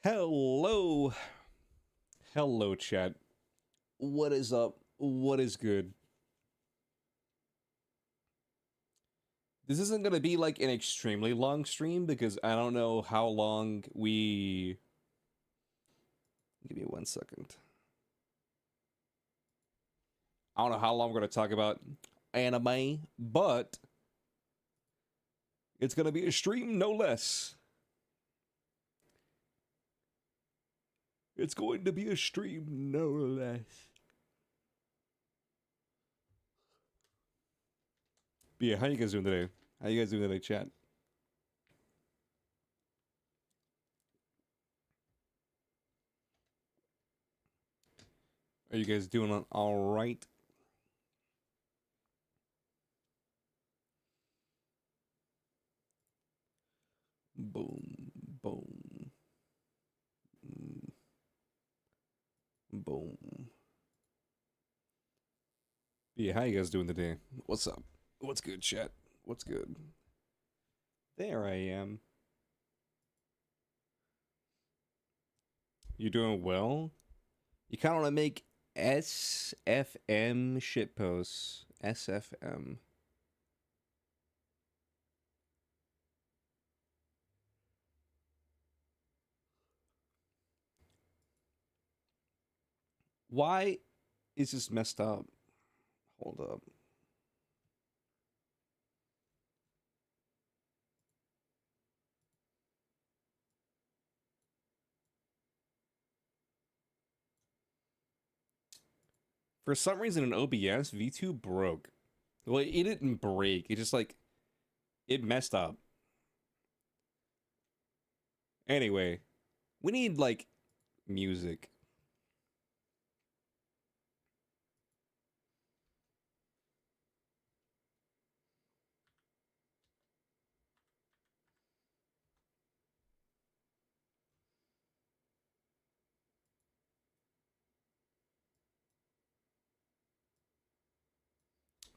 Hello. Hello, chat. What is up? What is good? This isn't going to be like an extremely long stream because I don't know how long we... Give me 1 second. I don't know how long we're going to talk about anime, but it's going to be a stream no less. It's going to be a stream no less. But yeah, how you guys doing today? How you guys doing today, chat? Are you guys doing all right? Boom, boom, boom. Yeah, how you guys doing today? What's up? What's good, chat? What's good? There I am. You doing well? You kind of want to make SFM shitposts. SFM. Why is this messed up? Hold up. For some reason in OBS, V2 broke. Well, it didn't break. It just like, it messed up. Anyway, we need like music.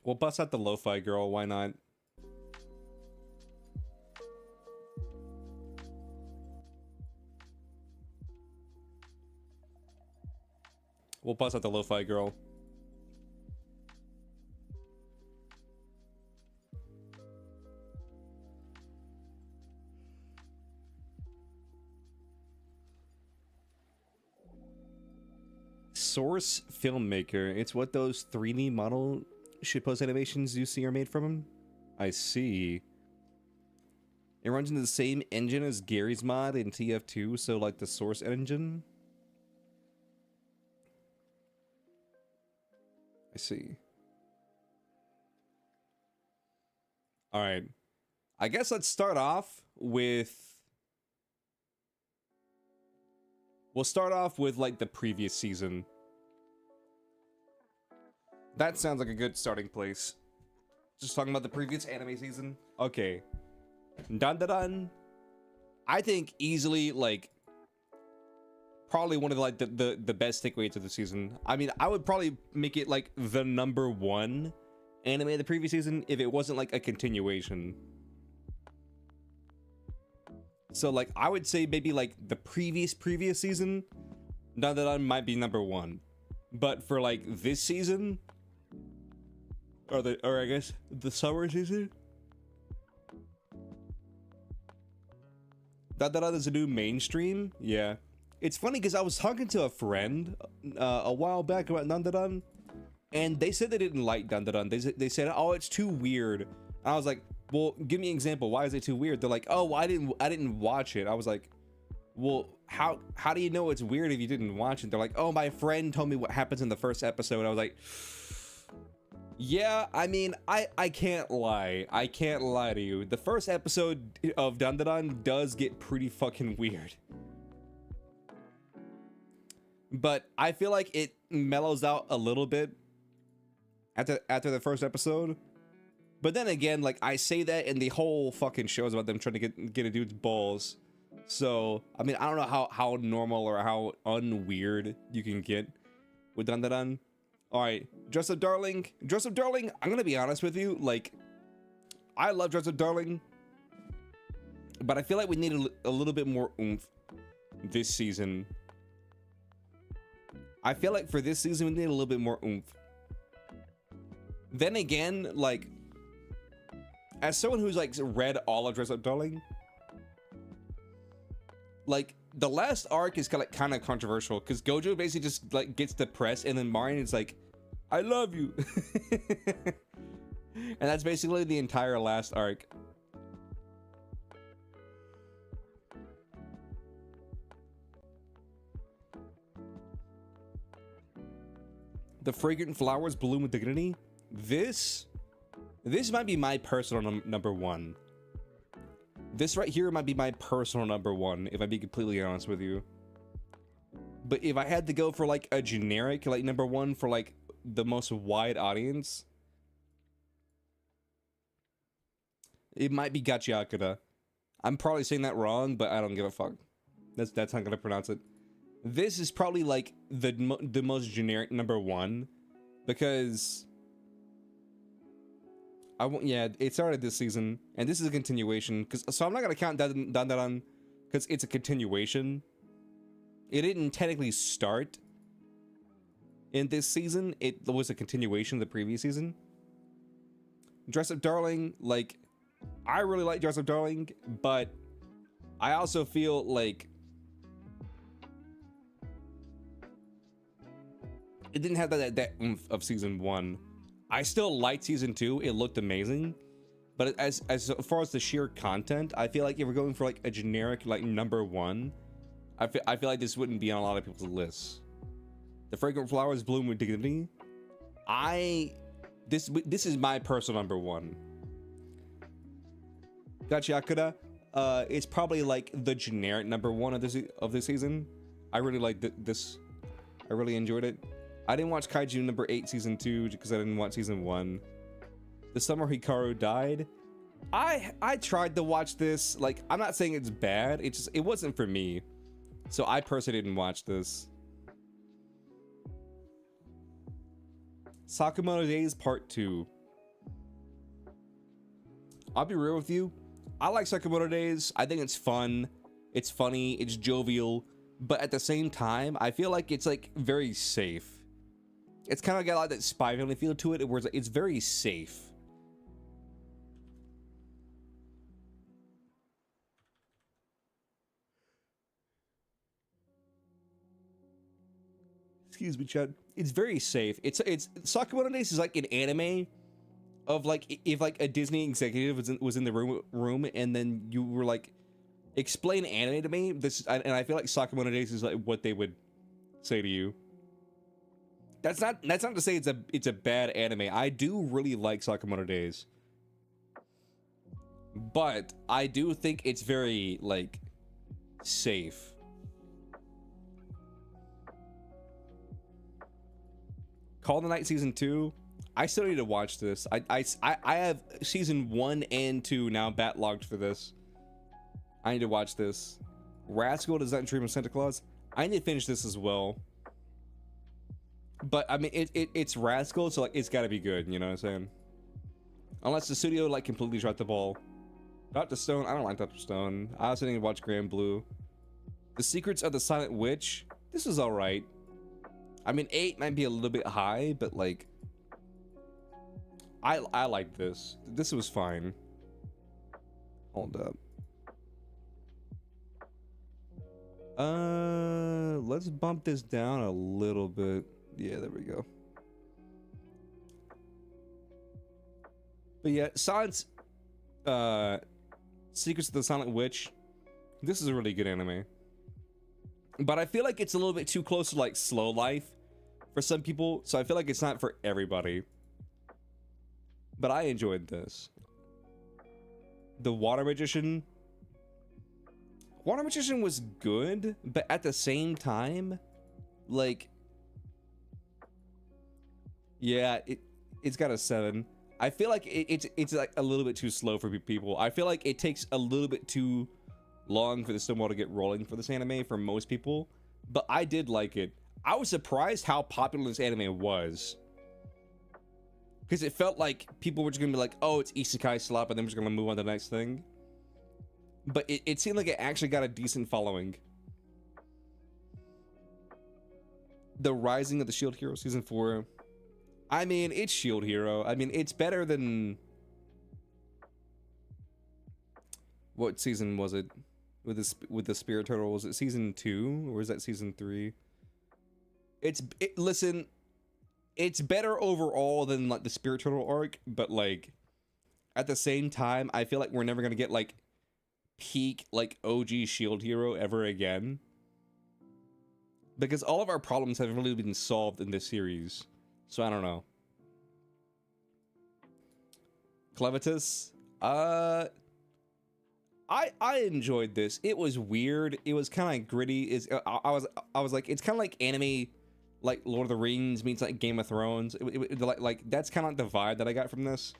We'll bust out the lo-fi girl, why not? We'll bust out the lo-fi girl. Source Filmmaker. It's what those 3D model shitpost animations you see are made from him? I see. It runs into the same engine as Gary's mod in TF2, so like the Source engine? I see. Alright. I guess let's start off with... We'll start off with like the previous season. That sounds like a good starting place. Just talking about the previous anime season. Okay. Dun dun dun. I think easily like probably one of like the best takeaways of the season. I mean, I would probably make it like the #1 anime of the previous season if it wasn't like a continuation. So like I would say maybe like the previous season, Dun Dun Dun might be #1. But for like this season, or I guess the summer season, Dun Dun Dun is a new mainstream. Yeah, it's funny because I was talking to a friend a while back about Dun Dun Dun, and they said they didn't like Dun Dun Dun. They said, oh, it's too weird. And I was like, well, give me an example. Why is it too weird? They're like, oh, I didn't watch it. I was like, well, how do you know it's weird if you didn't watch it? They're like, oh, my friend told me what happens in the first episode. I was like, yeah, I mean, I can't lie. I can't lie to you. The first episode of Dun Dun Dun does get pretty fucking weird. But I feel like it mellows out a little bit after the first episode. But then again, like I say that and the whole fucking show is about them trying to get a dude's balls. So, I mean, I don't know how normal or how unweird you can get with Dun Dun Dun. Alright, Dress Up Darling. Dress Up Darling, I'm gonna be honest with you, like, I love Dress Up Darling, but I feel like we need a little bit more oomph. this season. I feel like for this season we need a little bit more oomph. Then again, like, as someone who's like read all of Dress Up Darling, like the last arc is kind of controversial because Gojo basically just like gets depressed and then Marion is like, I love you. And that's basically the entire last arc. The fragrant flowers bloom with dignity. This might be my personal number one. This right here might be my personal number one, if I be completely honest with you. But if I had to go for like a generic like number one for like the most wide audience, it might be Gachiakura. I'm probably saying that wrong, but I don't give a fuck. That's how I'm gonna pronounce it. This is probably like the most generic number one, because yeah, it started this season and this is a continuation. So I'm not gonna count Dandadan because it's a continuation. It didn't technically start in this season. It was a continuation of the previous season. Dress Up Darling, like, I really like Dress Up Darling, but I also feel like it didn't have that oomph of season one. I still liked season two. It looked amazing. But as far as the sheer content, I feel like if we're going for like a generic like number one, I feel like this wouldn't be on a lot of people's lists. The fragrant flowers bloom with dignity. This is my personal number one. Gachiakura, it's probably like the generic number one of this season. I really liked this. I really enjoyed it. I didn't watch Kaiju number 8 season 2 because I didn't watch season 1. The summer Hikaru died. I tried to watch this. Like, I'm not saying it's bad. It wasn't for me. So I personally didn't watch this. Sakamoto Days Part 2. I'll be real with you. I like Sakamoto Days. I think it's fun. It's funny. It's jovial. But at the same time, I feel like it's like very safe. It's kind of got like that Spy Family feel to it, where it's very safe. Excuse me, Chad. It's very safe. It's Sakamoto Days is like an anime of like if like a Disney executive was in the room and then you were like, explain anime to me. And I feel like Sakamoto Days is like what they would say to you. That's not to say it's a bad anime. I do really like Sakamoto Days, but I do think it's very like safe. Call the Night season 2. I still need to watch this. I have season 1 and 2 now backlogged for this. I need to watch this. Rascal Does Not Dream of Santa Claus. I need to finish this as well. But I mean, it's Rascal, so like it's got to be good. You know what I'm saying? Unless the studio like completely dropped the ball. Dr. Stone. I don't like Dr. Stone. I also need to watch Grand Blue. The Secrets of the Silent Witch. This is all right. I mean, 8 might be a little bit high, but like, I like this. This was fine. Hold up. Let's bump this down a little bit. Yeah, there we go. But yeah, Silence, Secrets of the Silent Witch. This is a really good anime. But I feel like it's a little bit too close to like Slow Life for some people, so I feel like it's not for everybody. But I enjoyed this. The Water Magician. Water Magician was good, but at the same time, like, yeah, it's got a 7. I feel like it's like a little bit too slow for people. I feel like it takes a little bit too long for the snowball to get rolling for this anime for most people, but I did like it. I was surprised how popular this anime was, because it felt like people were just gonna be like, oh, it's isekai slap, and then we're just gonna move on to the next thing. But it seemed like it actually got a decent following. the Rising of the Shield Hero season 4. I mean, it's Shield Hero. I mean, it's better than... What season was it? With the Spirit Turtle, was it season 2 or was that season 3? Listen, it's better overall than like the Spirit Turtle arc, but like at the same time, I feel like we're never gonna get like peak like OG Shield Hero ever again, because all of our problems have really been solved in this series. So I don't know. Clevitus, I enjoyed this. It was weird. It was kind of gritty. I was like, it's kind of like anime, like Lord of the Rings meets like Game of Thrones. Like that's kind of like the vibe that I got from this.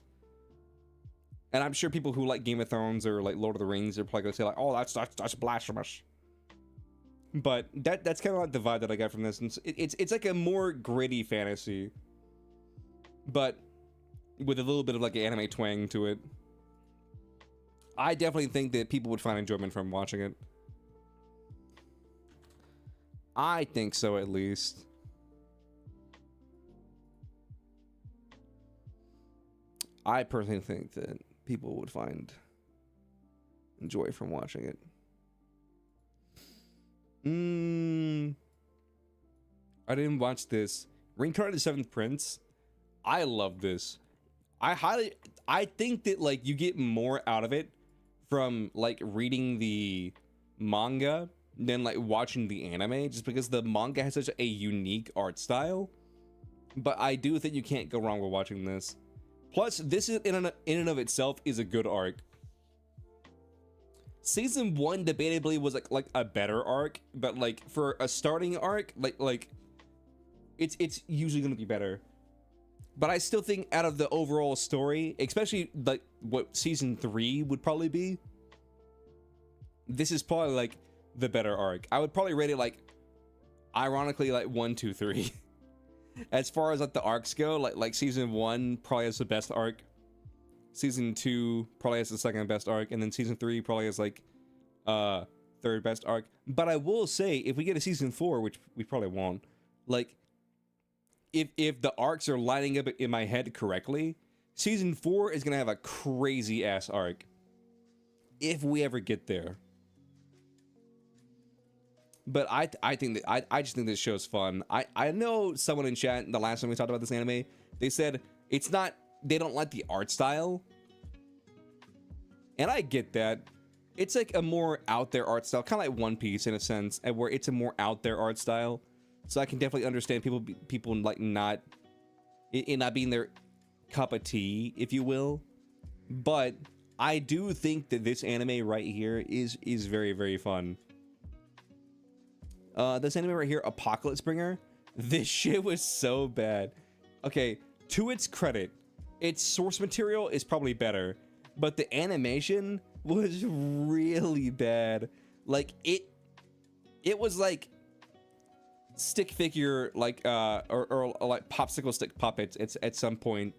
And I'm sure people who like Game of Thrones or like Lord of the Rings are probably gonna say like, oh, that's blasphemous. But that's kind of like the vibe that I got from this. And it's like a more gritty fantasy, but with a little bit of like an anime twang to it. I definitely think that people would find enjoyment from watching it. I think so, at least. I personally think that people would find enjoy from watching it. I didn't watch this. Reincarnated Seventh Prince. I love this. I think that like you get more out of it from like reading the manga than like watching the anime, just because the manga has such a unique art style. But I do think you can't go wrong with watching this. Plus, this is in and of itself is a good arc. Season 1 debatably was like a better arc, but like for a starting arc, like it's usually gonna be better. But I still think out of the overall story, especially like what season 3 would probably be, this is probably like the better arc. I would probably rate it like, ironically, like 1, 2, 3. As far as like the arcs go, like season 1 probably has the best arc. Season 2 probably has the second best arc, and then season 3 probably has like third best arc. But I will say, if we get a season 4, which we probably won't, like if the arcs are lining up in my head correctly, season 4 is gonna have a crazy ass arc. If we ever get there. But I think that I just think this show's fun. I know someone in chat the last time we talked about this anime, they said it's not, they don't like the art style. And I get that. It's like a more out there art style, kind of like One Piece in a sense, and where it's a more out there art style. So I can definitely understand people like not being their cup of tea, if you will. But I do think that this anime right here is very, very fun. This anime right here, Apocalypse Bringer, this shit was so bad. Okay, to its credit, its source material is probably better, but the animation was really bad. Like it was like stick figure, like or like popsicle stick puppets. It's at some point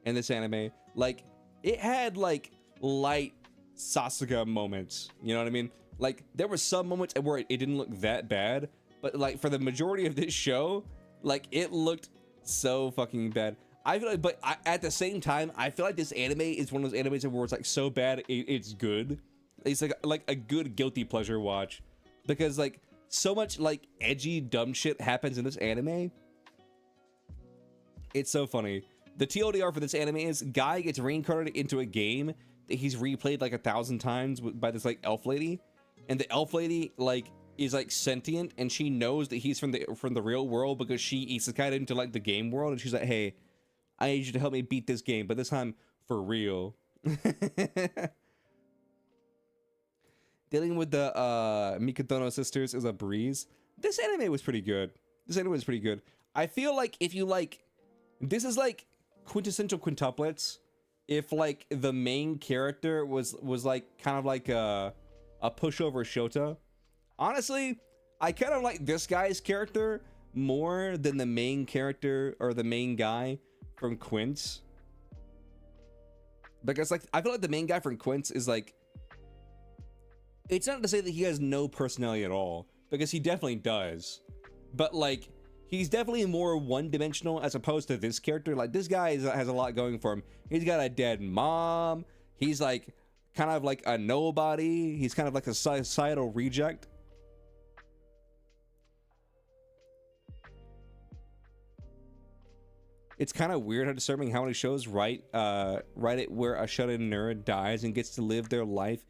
in this anime, like it had like light Sasuke moments. You know what I mean? Like there were some moments where it didn't look that bad, but like for the majority of this show, like it looked so fucking bad. I feel like, but at the same time, I feel like this anime is one of those animes where it's like so bad it's good. It's like a good guilty pleasure watch, because like so much like edgy dumb shit happens in this anime. It's so funny. The TLDR for this anime is guy gets reincarnated into a game that he's replayed like 1,000 times by this like elf lady. And the elf lady like is like sentient, and she knows that he's from the real world because she isekai'd into like the game world, and she's like, hey, I need you to help me beat this game, but this time for real. Dealing with the Mikotono sisters is a breeze. This anime was pretty good. I feel like if you like, this is like quintessential quintuplets. If like the main character was like kind of like a pushover Shota. Honestly, I kind of like this guy's character more than the main character or the main guy from Quince. Because like I feel like the main guy from Quince is like, it's not to say that he has no personality at all, because he definitely does. But like he's definitely more one-dimensional as opposed to this character. Like, this guy has a lot going for him. He's got a dead mom. He's like kind of like a nobody. He's kind of like a societal reject. It's kind of weird how disturbing how many shows write it where a shut-in nerd dies and gets to live their life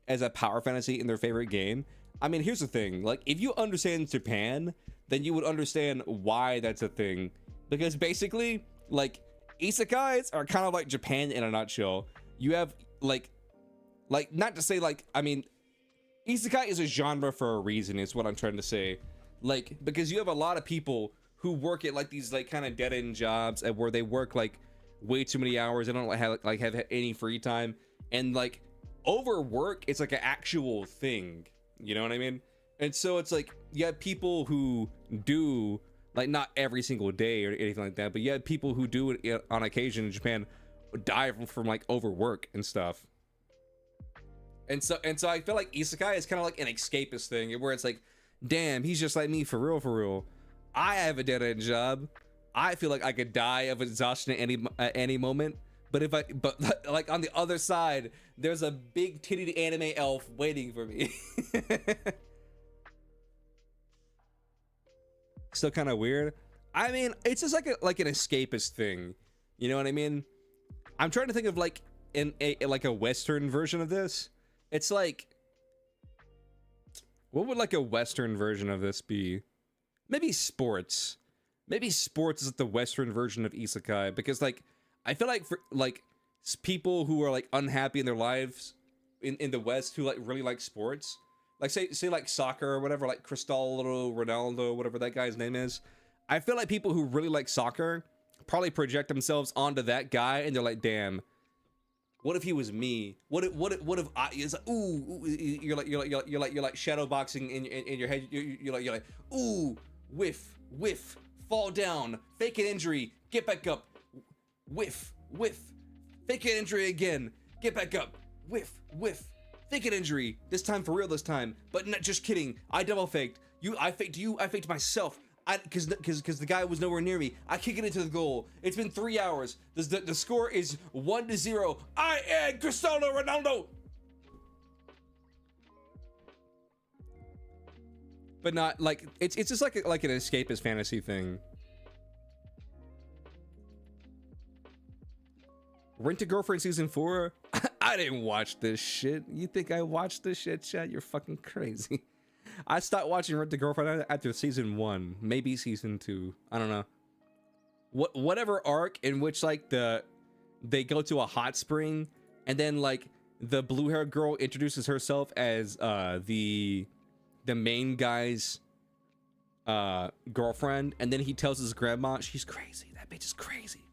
as a power fantasy in their favorite game. I mean, here's the thing. Like, if you understand Japan, then you would understand why that's a thing. Because basically, like, isekais are kind of like Japan in a nutshell. You have, like, not to say, like, I mean, isekai is a genre for a reason, is what I'm trying to say. Like, because you have a lot of people who work at like these like kind of dead-end jobs where they work like way too many hours. They don't have any free time, and like overwork, it's like an actual thing. You know what I mean? And so it's like you have people who do, like, not every single day or anything like that, but you have people who do it on occasion in Japan die from like overwork and stuff. And so I feel like isekai is kind of like an escapist thing where it's like, damn, he's just like me for real. I have a dead-end job. I feel like I could die of exhaustion at any moment. But like on the other side, there's a big titted anime elf waiting for me. Still kind of weird. I mean, it's just like an escapist thing. You know what I mean? I'm trying to think of like like a Western version of this. It's like, what would like a Western version of this be? Maybe sports. Maybe sports is the Western version of isekai, because like I feel like for like people who are like unhappy in their lives in the West who like really like sports, like say like soccer or whatever, like Cristiano Ronaldo, whatever that guy's name is. I feel like people who really like soccer probably project themselves onto that guy, and they're like, damn, what if he was me? What if I is like, ooh, you're like shadow boxing in your head. You're like ooh, whiff, fall down, fake an injury, get back up, whiff, fake an injury again, get back up, whiff, fake an injury, this time for real this time, but not just kidding, I double faked, I faked myself, because the guy was nowhere near me, I kick it into the goal, it's been 3 hours, the score is 1-0, I am Cristiano Ronaldo! But not like it's just like an escapist fantasy thing. Rent a Girlfriend season 4. I didn't watch this shit. You think I watched this shit, chat? You're fucking crazy. I stopped watching Rent a Girlfriend after season 1, maybe season 2. I don't know. Whatever arc in which like they go to a hot spring, and then like the blue-haired girl introduces herself as the main guy's girlfriend, and then he tells his grandma she's crazy. That bitch is crazy.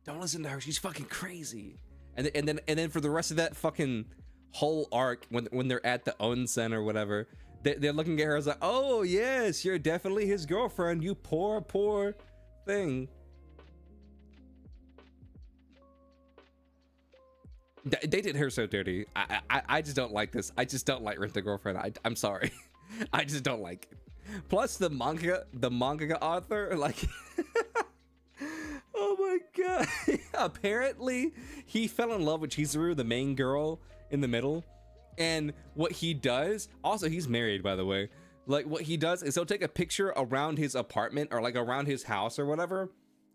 Don't listen to her. She's fucking crazy. And then for the rest of that fucking whole arc, when they're at the onsen or whatever, they're looking at her as like, oh yes, you're definitely his girlfriend. You poor thing. They did her so dirty. I just don't like this. I just don't like Rent a Girlfriend. I'm sorry. I just don't like it. Plus the manga author, like oh my god. Apparently he fell in love with Chizuru, the main girl in the middle, and what he does, also he's married by the way, like what he does is he'll take a picture around his apartment or like around his house or whatever,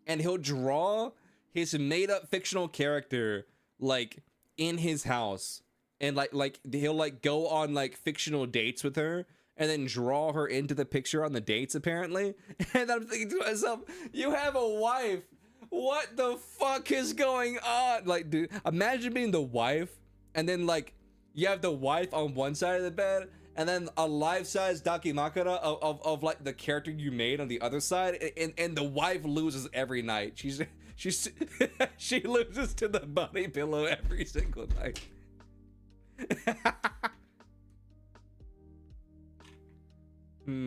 and he'll draw his made-up fictional character like in his house, and like he'll like go on like fictional dates with her and then draw her into the picture on the dates apparently. And I'm thinking to myself, you have a wife, what the fuck is going on? Like, dude, imagine being the wife, and then like you have the wife on one side of the bed, and then a life-size dakimakura of like the character you made on the other side, and the wife loses every night. She loses to the body pillow every single night.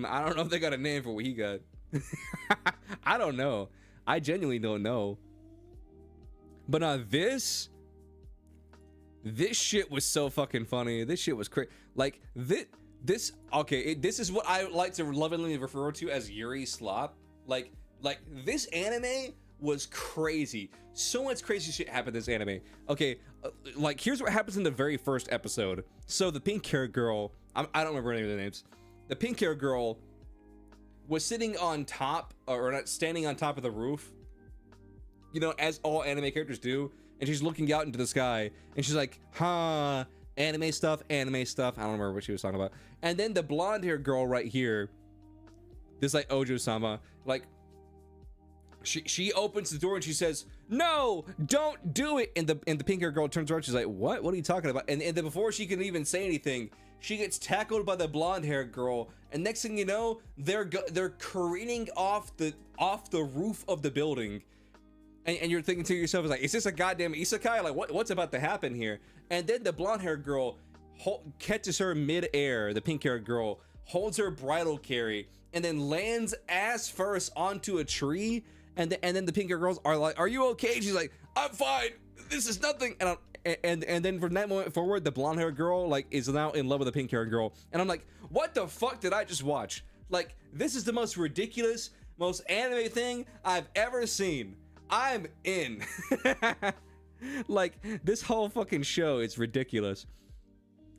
I don't know if they got a name for what he got. I don't know. I genuinely don't know. But this shit was so fucking funny. This shit was crazy. Like this okay, this is what I like to lovingly refer to as Yuri slop. Like this anime was crazy. So much crazy shit happened in this anime. Okay, like here's what happens in the very first episode. So the pink hair girl, I don't remember any of the names. The pink hair girl was sitting on top, or not, standing on top of the roof, you know, as all anime characters do, and she's looking out into the sky, and she's like, huh, anime stuff. I don't remember what she was talking about. And then the blonde hair girl right here, this like Ojo-sama, like she opens the door and she says, no, don't do it. And the pink hair girl turns around, she's like, what are you talking about? And then before she can even say anything, she gets tackled by the blonde hair girl, and next thing you know, they're careening off the roof of the building. And you're thinking to yourself, like, is this a goddamn isekai? Like, what's about to happen here? And then the blonde hair girl catches her mid-air, the pink hair girl, holds her bridal carry, and then lands ass first onto a tree. And then the pink hair girls are like, are you okay? She's like, I'm fine. This is nothing. And then from that moment forward, the blonde hair girl like is now in love with the pink hair girl. And I'm like, what the fuck did I just watch? Like, this is the most ridiculous, most anime thing I've ever seen. I'm in. Like, this whole fucking show is ridiculous.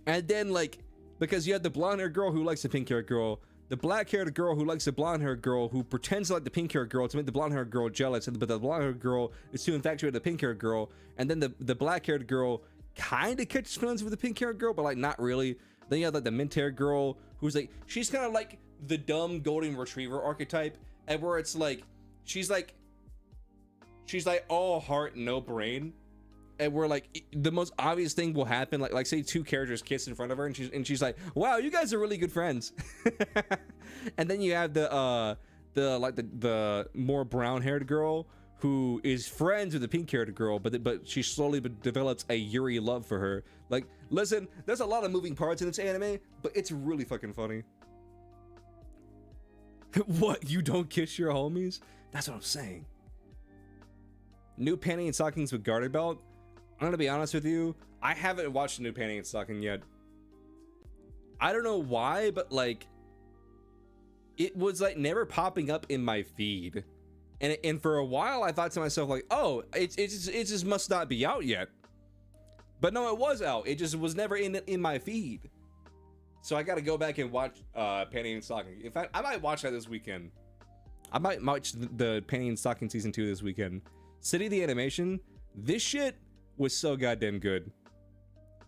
And then, like, because you have the blonde hair girl who likes the pink hair girl, the black haired girl who likes the blonde hair girl, who pretends to like the pink hair girl to make the blonde hair girl jealous, but the blonde hair girl is too infatuated with the pink hair girl. And then the black haired girl kind of catches feelings with the pink hair girl, but like not really. Then you have like the mint hair girl who's like, she's kind of like the dumb golden retriever archetype, and where it's like she's like all heart no brain, and where like the most obvious thing will happen, like say two characters kiss in front of her, and she's like, wow, you guys are really good friends. And then you have the more brown haired girl who is friends with the pink haired girl, but she slowly develops a Yuri love for her. Like, listen, there's a lot of moving parts in this anime, but it's really fucking funny. What, you don't kiss your homies? That's what I'm saying. New panty and stockings with garter belt. I'm gonna be honest with you, I haven't watched a new panty and stocking yet. I don't know why, but like it was like never popping up in my feed, and for a while I thought to myself like, oh, it just must not be out yet. But no, it was out, it just was never in my feed. So I gotta go back and watch panty and stocking. In fact, I might watch that this weekend. I might watch the panty and stocking season 2 this weekend. City the animation, this shit was so goddamn good.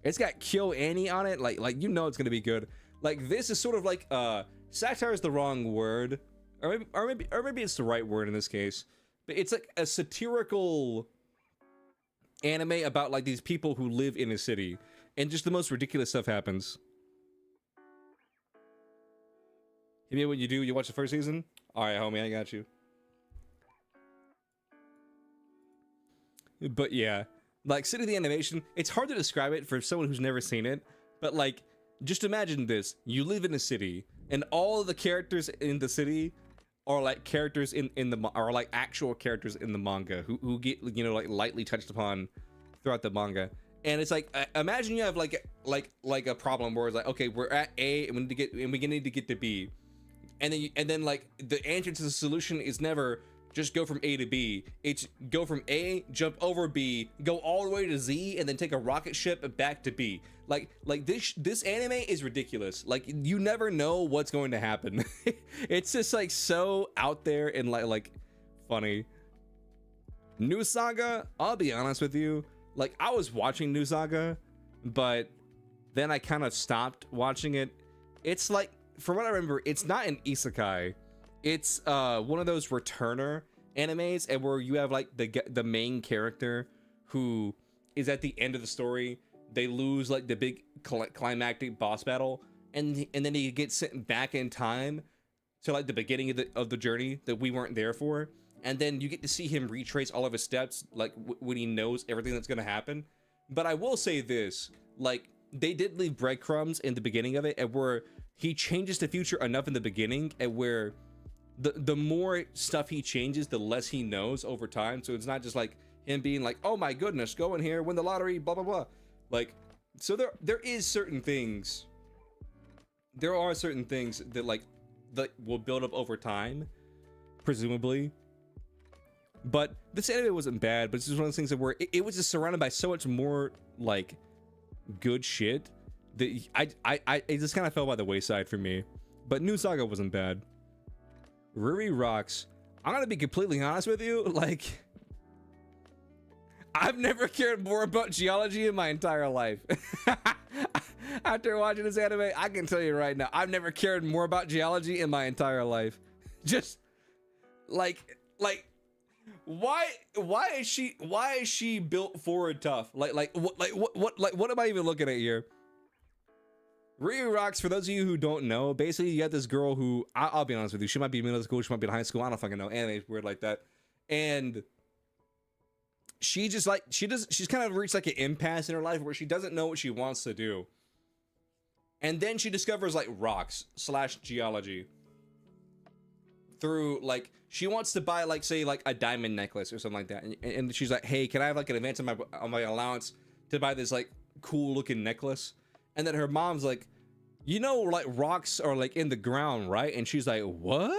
It's got Kill Annie on it, like you know it's gonna be good. Like, this is sort of like satire is the wrong word, or maybe it's the right word in this case, but it's like a satirical anime about like these people who live in a city, and just the most ridiculous stuff happens. You know what you do? You watch the first season? All right, homie, I got you. But yeah, like City of the Animation, it's hard to describe it for someone who's never seen it, but like, just imagine this. You live in a city, and all of the characters in the city are like characters are like actual characters in the manga who get, you know, like lightly touched upon throughout the manga. And it's like, imagine you have like a problem where it's like, okay, we're at A and we need to get to B, and then like the answer to the solution is never just go from A to B. It's go from A, jump over B, go all the way to Z, and then take a rocket ship back to B. Like this anime is ridiculous. Like, you never know what's going to happen. It's just like so out there and like funny. New Saga, I'll be honest with you, like I was watching New Saga, but then I kind of stopped watching it. It's like, from what I remember, it's not an isekai. It's one of those returner animes, and where you have like the main character who is at the end of the story. They lose like the big climactic boss battle, and then he gets sent back in time to like the beginning of the journey that we weren't there for, and then you get to see him retrace all of his steps, like when he knows everything that's gonna happen. But I will say this, like, they did leave breadcrumbs in the beginning of it, and where he changes the future enough in the beginning, and where the more stuff he changes, the less he knows over time. So it's not just like him being like, oh my goodness, go in here, win the lottery, blah blah blah. Like, so there are certain things that like that will build up over time, presumably. But this anime wasn't bad, but it's just one of those things that where it was just surrounded by so much more like good shit that it just kind of fell by the wayside for me. But New Saga wasn't bad. Ruri rocks. I'm gonna be completely honest with you, like, I've never cared more about geology in my entire life. After watching this anime, I can tell you right now, I've never cared more about geology in my entire life. Just like why is she built forward tough? Like what am I even looking at here? Ryu Rocks, for those of you who don't know, basically you got this girl who, I'll be honest with you, she might be middle school, she might be in high school, I don't fucking know, anime's weird like that. And she just like, she's kind of reached like an impasse in her life where she doesn't know what she wants to do. And then she discovers like rocks / geology through like, she wants to buy like, say like a diamond necklace or something like that. And she's like, hey, can I have like an advance on my allowance to buy this like cool looking necklace? And then her mom's like, you know, like rocks are like in the ground, right? And she's like, what?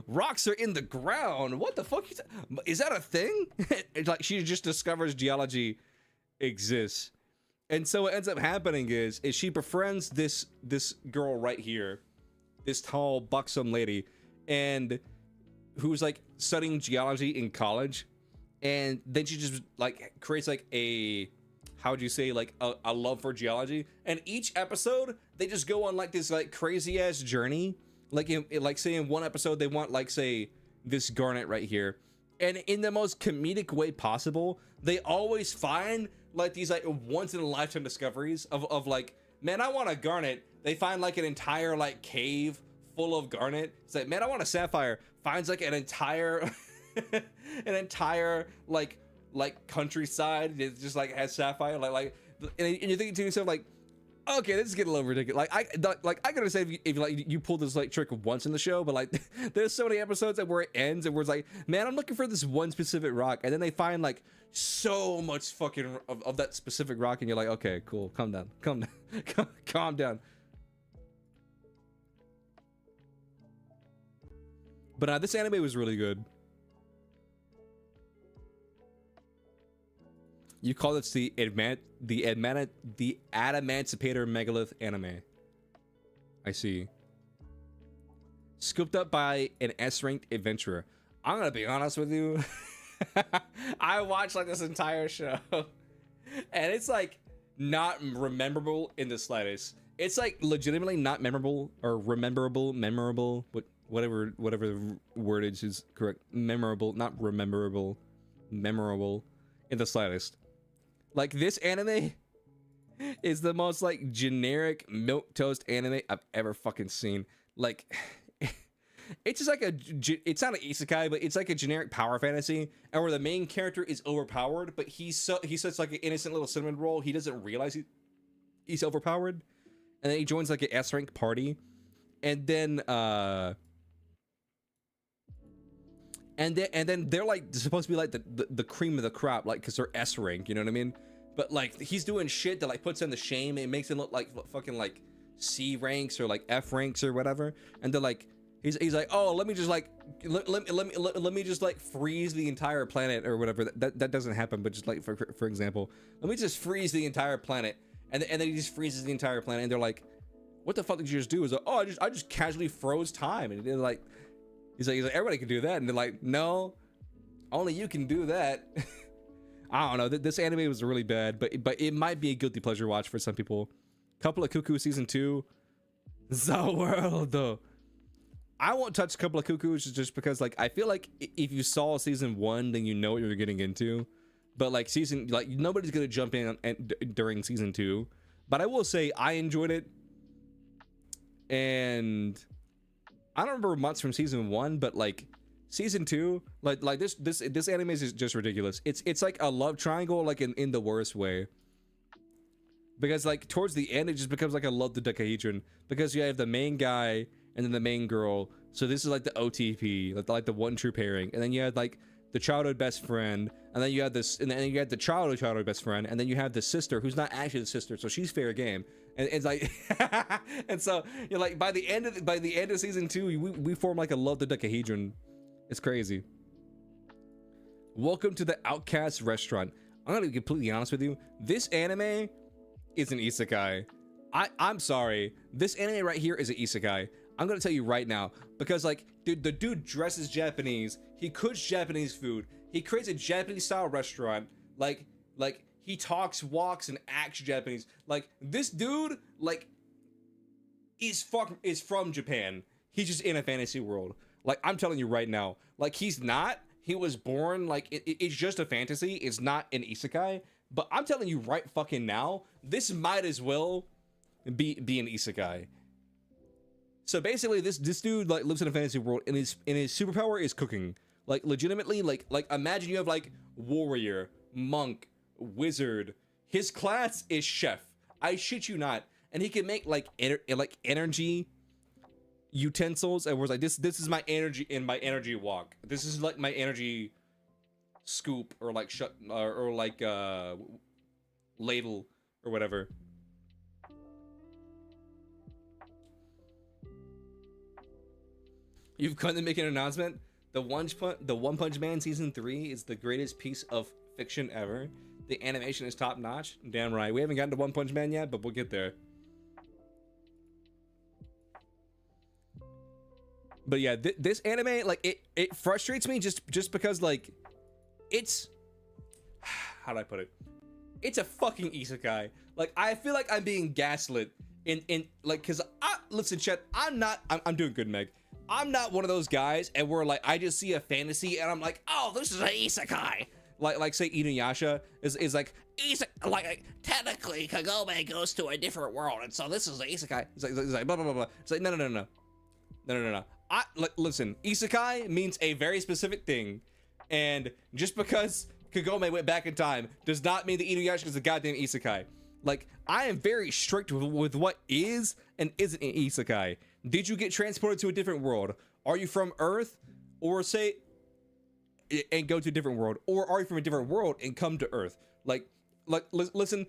Rocks are in the ground? What the fuck? Is that a thing? It's like she just discovers geology exists. And so what ends up happening is she befriends this girl right here, this tall, buxom lady, and who's like studying geology in college. And then she just like creates like a, how would you say, like a love for geology. And each episode they just go on like this like crazy ass journey. Like like say in one episode they want like say this garnet right here, and in the most comedic way possible they always find like these like once in a lifetime discoveries of like, man, I want a garnet. They find like an entire like cave full of garnet. It's like, man, I want a sapphire. Finds like an entire an entire like countryside. It just like has sapphire like and you're thinking to yourself like, okay, this is getting a little ridiculous. Like I gotta say, if like you pull this like trick once in the show, but like there's so many episodes that where it ends and where it's like, man, I'm looking for this one specific rock, and then they find like so much fucking of that specific rock, and you're like, okay, cool, calm down, calm down. But this anime was really good. You call this the Adamantipator Megalith anime. I see. Scooped up by an S-ranked adventurer. I'm gonna be honest with you. I watched like this entire show, and it's like not memorable in the slightest. It's like legitimately not memorable or memorable. Whatever the wordage is correct. Memorable, not rememberable. Memorable in the slightest. Like, this anime is the most like generic milquetoast anime I've ever fucking seen. Like, it's just like it's not an isekai, but it's like a generic power fantasy, and where the main character is overpowered, but he's such like an innocent little cinnamon roll, he doesn't realize he's overpowered, and then he joins like an S-rank party, and then and then they're like supposed to be like the cream of the crop, like, because they're S rank, you know what I mean? But like he's doing shit that like puts him to shame. It makes him look like fucking like C ranks or like F ranks or whatever. And they're like, he's like, oh, let me just like let me just like freeze the entire planet or whatever. That doesn't happen, but just like for example, let me just freeze the entire planet, and then he just freezes the entire planet, and they're like, what the fuck did you just do? Is like, oh, I just casually froze time, and they're like. He's like, everybody can do that. And they're like, no, only you can do that. I don't know. This anime was really bad, but it might be a guilty pleasure watch for some people. Couple of Cuckoo season 2. The world, though. I won't touch Couple of Cuckoos just because, like, I feel like if you saw season 1, then you know what you're getting into. But like nobody's gonna jump in during season 2. But I will say I enjoyed it, and I don't remember much from season 1, but like season 2, like this anime is just ridiculous. It's like a love triangle, like in the worst way. Because like towards the end, it just becomes like a love dodecahedron, because you have the main guy and then the main girl. So this is like the OTP, like the one true pairing. And then you had like the childhood best friend, and then you had this, and then you had the childhood best friend, and then you have the sister who's not actually the sister, so she's fair game. And it's like, and so you're like, by the end of season 2, we form like a love dodecahedron It's crazy. Welcome to the Outcast restaurant. I'm gonna be completely honest with you. This anime is an isekai. I'm sorry. This anime right here is an isekai. I'm gonna tell you right now, because like, dude, the dude dresses Japanese. He cooks Japanese food. He creates a Japanese style restaurant. Like he talks, walks, and acts Japanese. Like this dude, like, is from Japan. He's just in a fantasy world. Like I'm telling you right now. Like he's not. He was born like it's just a fantasy. It's not an isekai. But I'm telling you right fucking now, this might as well be an isekai. So basically, this dude like lives in a fantasy world, and his superpower is cooking. Like legitimately, like imagine you have like warrior, monk, wizard. His class is chef. I shit you not. And he can make like energy utensils, and was like this is my energy in my energy wok. This is like my energy scoop, or like ladle or whatever. You've come to make an announcement. The One Punch Man season 3 is the greatest piece of fiction ever. The animation is top notch. Damn right. We haven't gotten to One Punch Man yet, but we'll get there. But yeah, this anime, like, it frustrates me just because, like, it's, how do I put it? It's a fucking isekai. Like, I feel like I'm being gaslit in like, cause listen, Chet, I'm doing good, Meg. I'm not one of those guys, and where like I just see a fantasy and I'm like, oh, this is an isekai. Like say Inuyasha is like technically Kagome goes to a different world, and so this is an isekai. It's like blah blah blah blah. It's like no. Listen, isekai means a very specific thing, and just because Kagome went back in time does not mean that Inuyasha is a goddamn isekai. Like, I am very strict with what is and isn't an isekai. Did you get transported to a different world? Are you from Earth, or say, and go to a different world? Or are you from a different world and come to Earth? Listen,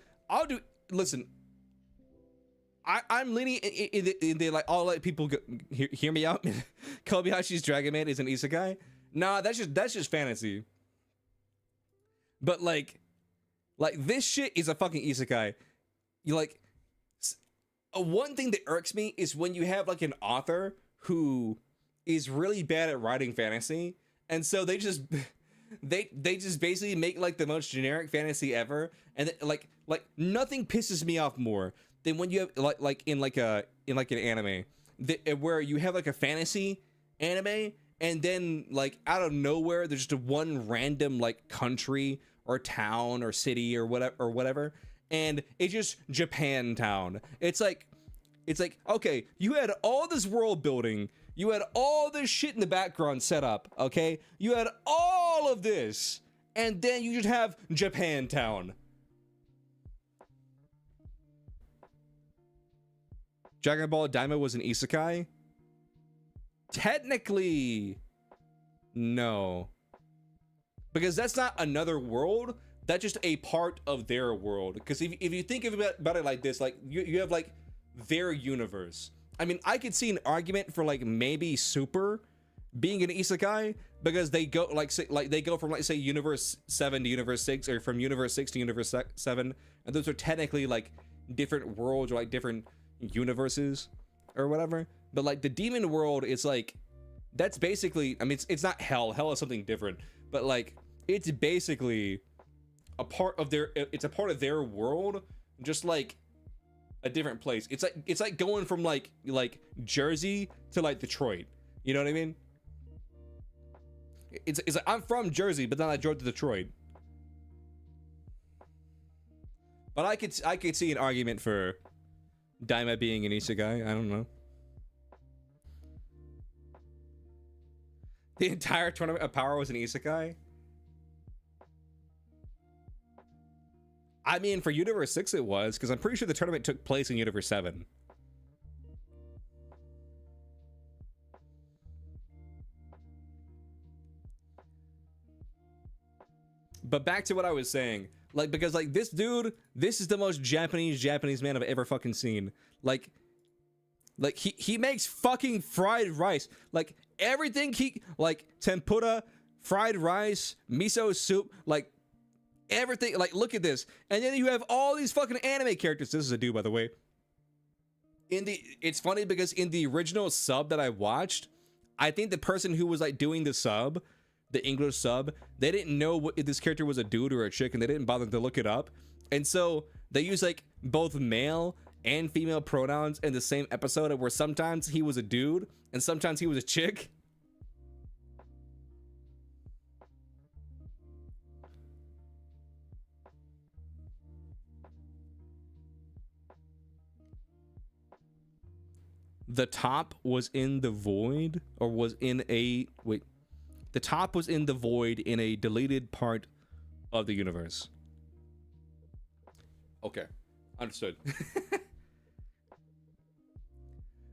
I'm leaning in the like, I'll let people hear me out. Kobayashi's Dragon Maid is an isekai. Nah, that's just fantasy. But like this shit is a fucking isekai. You like, one thing that irks me is when you have like an author who is really bad at writing fantasy, and so they just basically make like the most generic fantasy ever, and like nothing pisses me off more than when you have like in an anime where you have like a fantasy anime, and then like out of nowhere there's just one random like country or town or city or whatever, and it's just Japantown. It's like, okay, you had all this world building, you had all this shit in the background set up, okay? You had all of this, and then you just have Japantown. Dragon Ball Daima was an isekai? Technically, no. Because that's not another world, that's just a part of their world. Because if you think about it like this, like you have like their universe. I mean, I could see an argument for like maybe Super being an isekai, because they go they go from, like, say universe 7 to universe 6, or from universe 6 to universe 7, and those are technically like different worlds, or like different universes or whatever. But like the demon world is like, that's basically, I mean, it's not hell is something different, but like it's basically a part of their world, just like a different place. It's like going from like Jersey to like Detroit, you know what I mean? It's like, I'm from Jersey, but then I drove to Detroit. But I could see an argument for Daima being an isekai. I don't know. The entire Tournament of Power was an isekai? I mean, for Universe 6 it was, because I'm pretty sure the tournament took place in Universe 7. But back to what I was saying. Like, because like this dude, this is the most Japanese man I've ever fucking seen. Like he makes fucking fried rice. Like, everything he like tempura, fried rice, miso soup, like everything. Like look at this, and then you have all these fucking anime characters. This is a dude, by the way. It's funny because in the original sub that I watched, I think the person who was like doing the sub, the English sub, they didn't know if this character was a dude or a chick, and they didn't bother to look it up. And so they use like both male and female pronouns in the same episode, where sometimes he was a dude and sometimes he was a chick. The top was in the void, or was in a wait. The top was in the void in a deleted part of the universe. Okay, understood.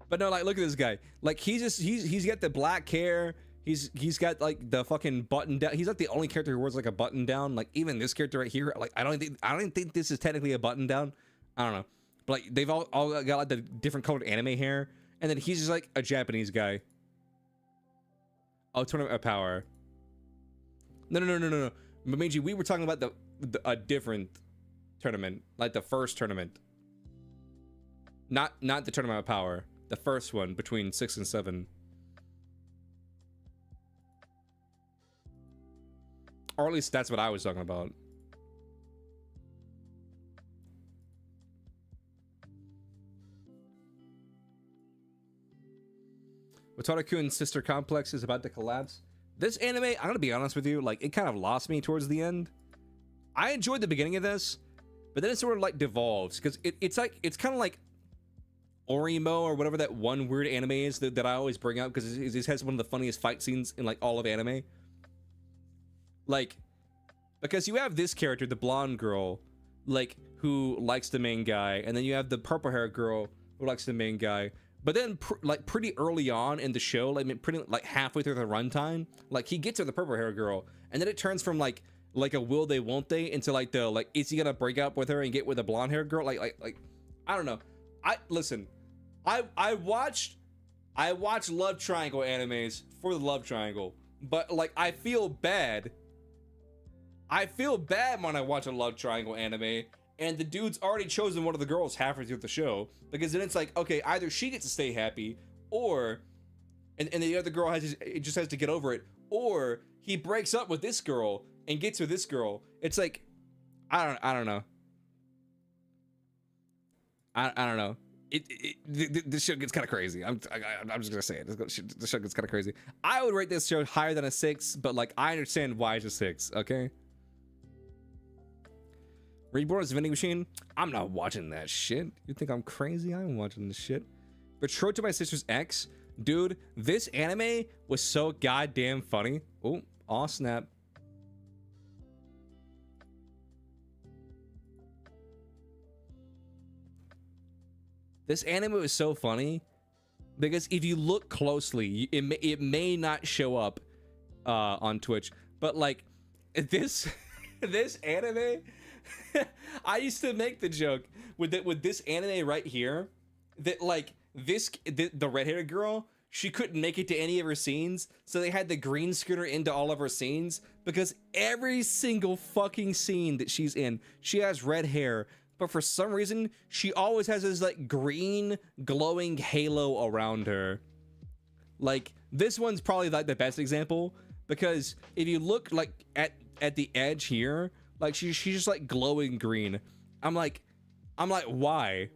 But no, like look at this guy. Like he's got the black hair. He's got like the fucking button down. He's like the only character who wears like a button down. Like even this character right here. Like I don't think this is technically a button down. I don't know. But like they've all got like the different colored anime hair. And then he's just like a Japanese guy. Oh, Tournament of Power. No. Momiji, we were talking about a different tournament, like the first tournament. Not the Tournament of Power. The first one between 6 and 7. Or at least that's what I was talking about. Wataru-kun's sister complex is about to collapse. This anime, I'm gonna be honest with you, like it kind of lost me towards the end. I enjoyed the beginning of this, but then it sort of like devolves because it's kind of like Orimo or whatever that one weird anime is that I always bring up because it has one of the funniest fight scenes in like all of anime. Like, because you have this character, the blonde girl, like who likes the main guy, and then you have the purple hair girl who likes the main guy. But then, like pretty early on in the show, like halfway through the runtime, like he gets with the purple hair girl, and then it turns from like a will they won't they into like the like is he gonna break up with her and get with a blonde hair girl? Like I don't know. I watched love triangle animes for the love triangle, but like I feel bad when I watch a love triangle anime and the dude's already chosen one of the girls halfway through the show, because then it's like, okay, either she gets to stay happy, or and the other girl just has to get over it, or he breaks up with this girl and gets with this girl. It's like I don't know. I don't know. This show gets kind of crazy. I'm just gonna say it. This show gets kind of crazy. I would rate this show higher than a 6, but like I understand why it's a 6. Okay. Reborn's vending machine. I'm not watching that shit. You think I'm crazy? I'm watching this shit. Betrothed to My Sister's Ex. Dude, this anime was so goddamn funny. Oh, aw snap. This anime was so funny because if you look closely, it may not show up on Twitch, but like this this anime, I used to make the joke with this anime right here that like the red-haired girl, she couldn't make it to any of her scenes, so they had the green screen her into all of her scenes, because every single fucking scene that she's in, she has red hair. But for some reason, she always has this like green glowing halo around her. Like this one's probably like the best example, because if you look like at the edge here, like she's just like glowing green. I'm like, why?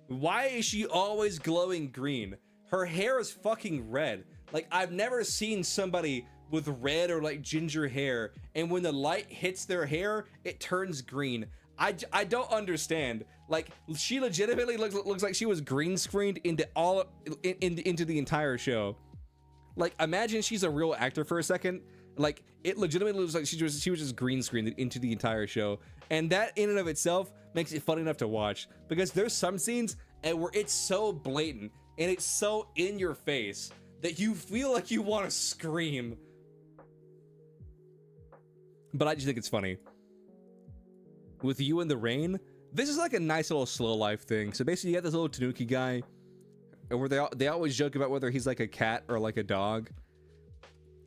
Why is she always glowing green? Her hair is fucking red. Like I've never seen somebody with red or like ginger hair, and when the light hits their hair, it turns green. I don't understand. Like she legitimately looks like she was green screened into into the entire show. Like imagine she's a real actor for a second. Like it legitimately looks like she was just green screened into the entire show, and that in and of itself makes it fun enough to watch, because there's some scenes where it's so blatant and it's so in your face that you feel like you want to scream. But I just think it's funny. With You in the Rain, this is like a nice little slow life thing. So basically you got this little Tanuki guy where they always joke about whether he's like a cat or like a dog.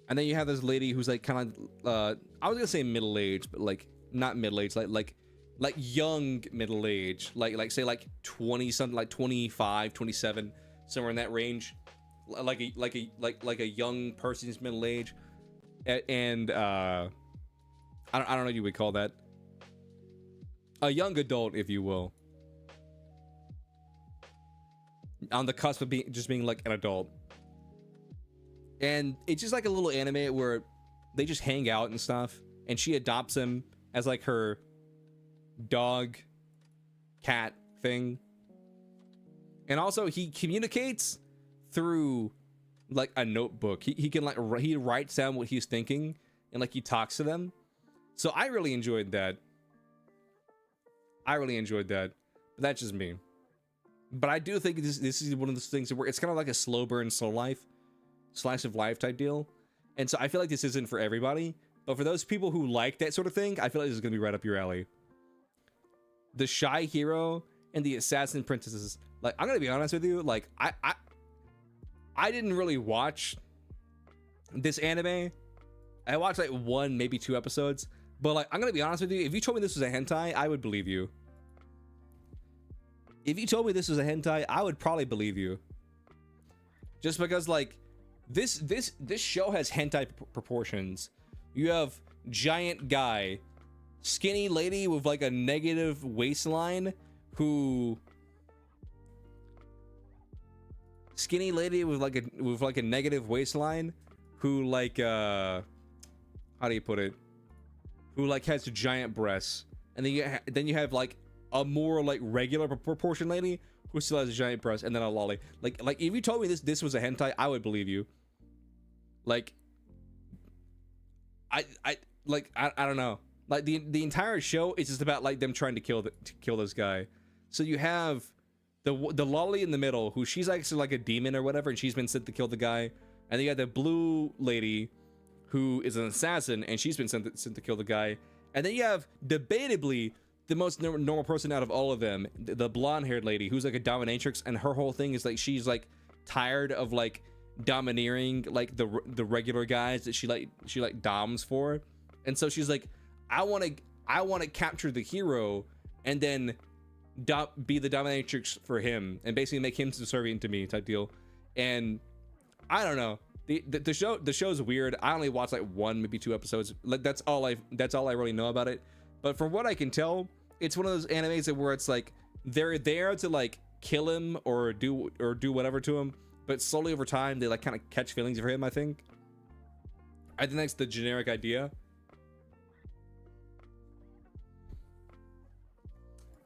And then you have this lady who's like kind of I was gonna say middle-aged, but like not middle-aged, like young middle-aged, like say like 20 something, like 25, 27, somewhere in that range, like a young person's middle age. And I don't know what you would call that, a young adult, if you will, on the cusp of being like an adult. And it's just like a little anime where they just hang out and stuff, and she adopts him as like her dog cat thing. And also he communicates through like a notebook. He can like he writes down what he's thinking, and like he talks to them. So I really enjoyed that. But that's just me. But I do think this is one of those things where it's kind of like a slow burn, slow life, slice of life type deal. And so I feel like this isn't for everybody, but for those people who like that sort of thing, I feel like this is gonna be right up your alley. The shy hero and the assassin princesses. Like, I'm gonna be honest with you, like I didn't really watch this anime. I watched like 1, maybe 2 episodes, but like, I'm gonna be honest with you, if you told me this was a hentai, I would believe you. If you told me this was a hentai, I would probably believe you. Just because like this show has hentai proportions. You have giant guy, skinny lady with like a negative waistline who like how do you put it, who like has giant breasts. And then you have like a more like regular proportion lady who still has a giant breast, and then a lolly. Like if you told me this was a hentai, I would believe you. Like I don't know. Like the entire show is just about like them trying to kill this guy. So you have the lolly in the middle, who she's actually like a demon or whatever, and she's been sent to kill the guy. And then you got the blue lady, who is an assassin, and she's been sent to kill the guy. And then you have debatably the most normal person out of all of them, the blonde-haired lady, who's like a dominatrix, and her whole thing is like she's like tired of like domineering like the regular guys that she like doms for. And so she's like, I want to capture the hero and then be the dominatrix for him, and basically make him subservient to me type deal. And I don't know, the show's weird. I only watched like 1, maybe 2 episodes. Like that's all I really know about it. But from what I can tell, it's one of those animes where it's like they're there to like kill him or do whatever to him, but slowly over time they like kind of catch feelings for him. I think that's the generic idea.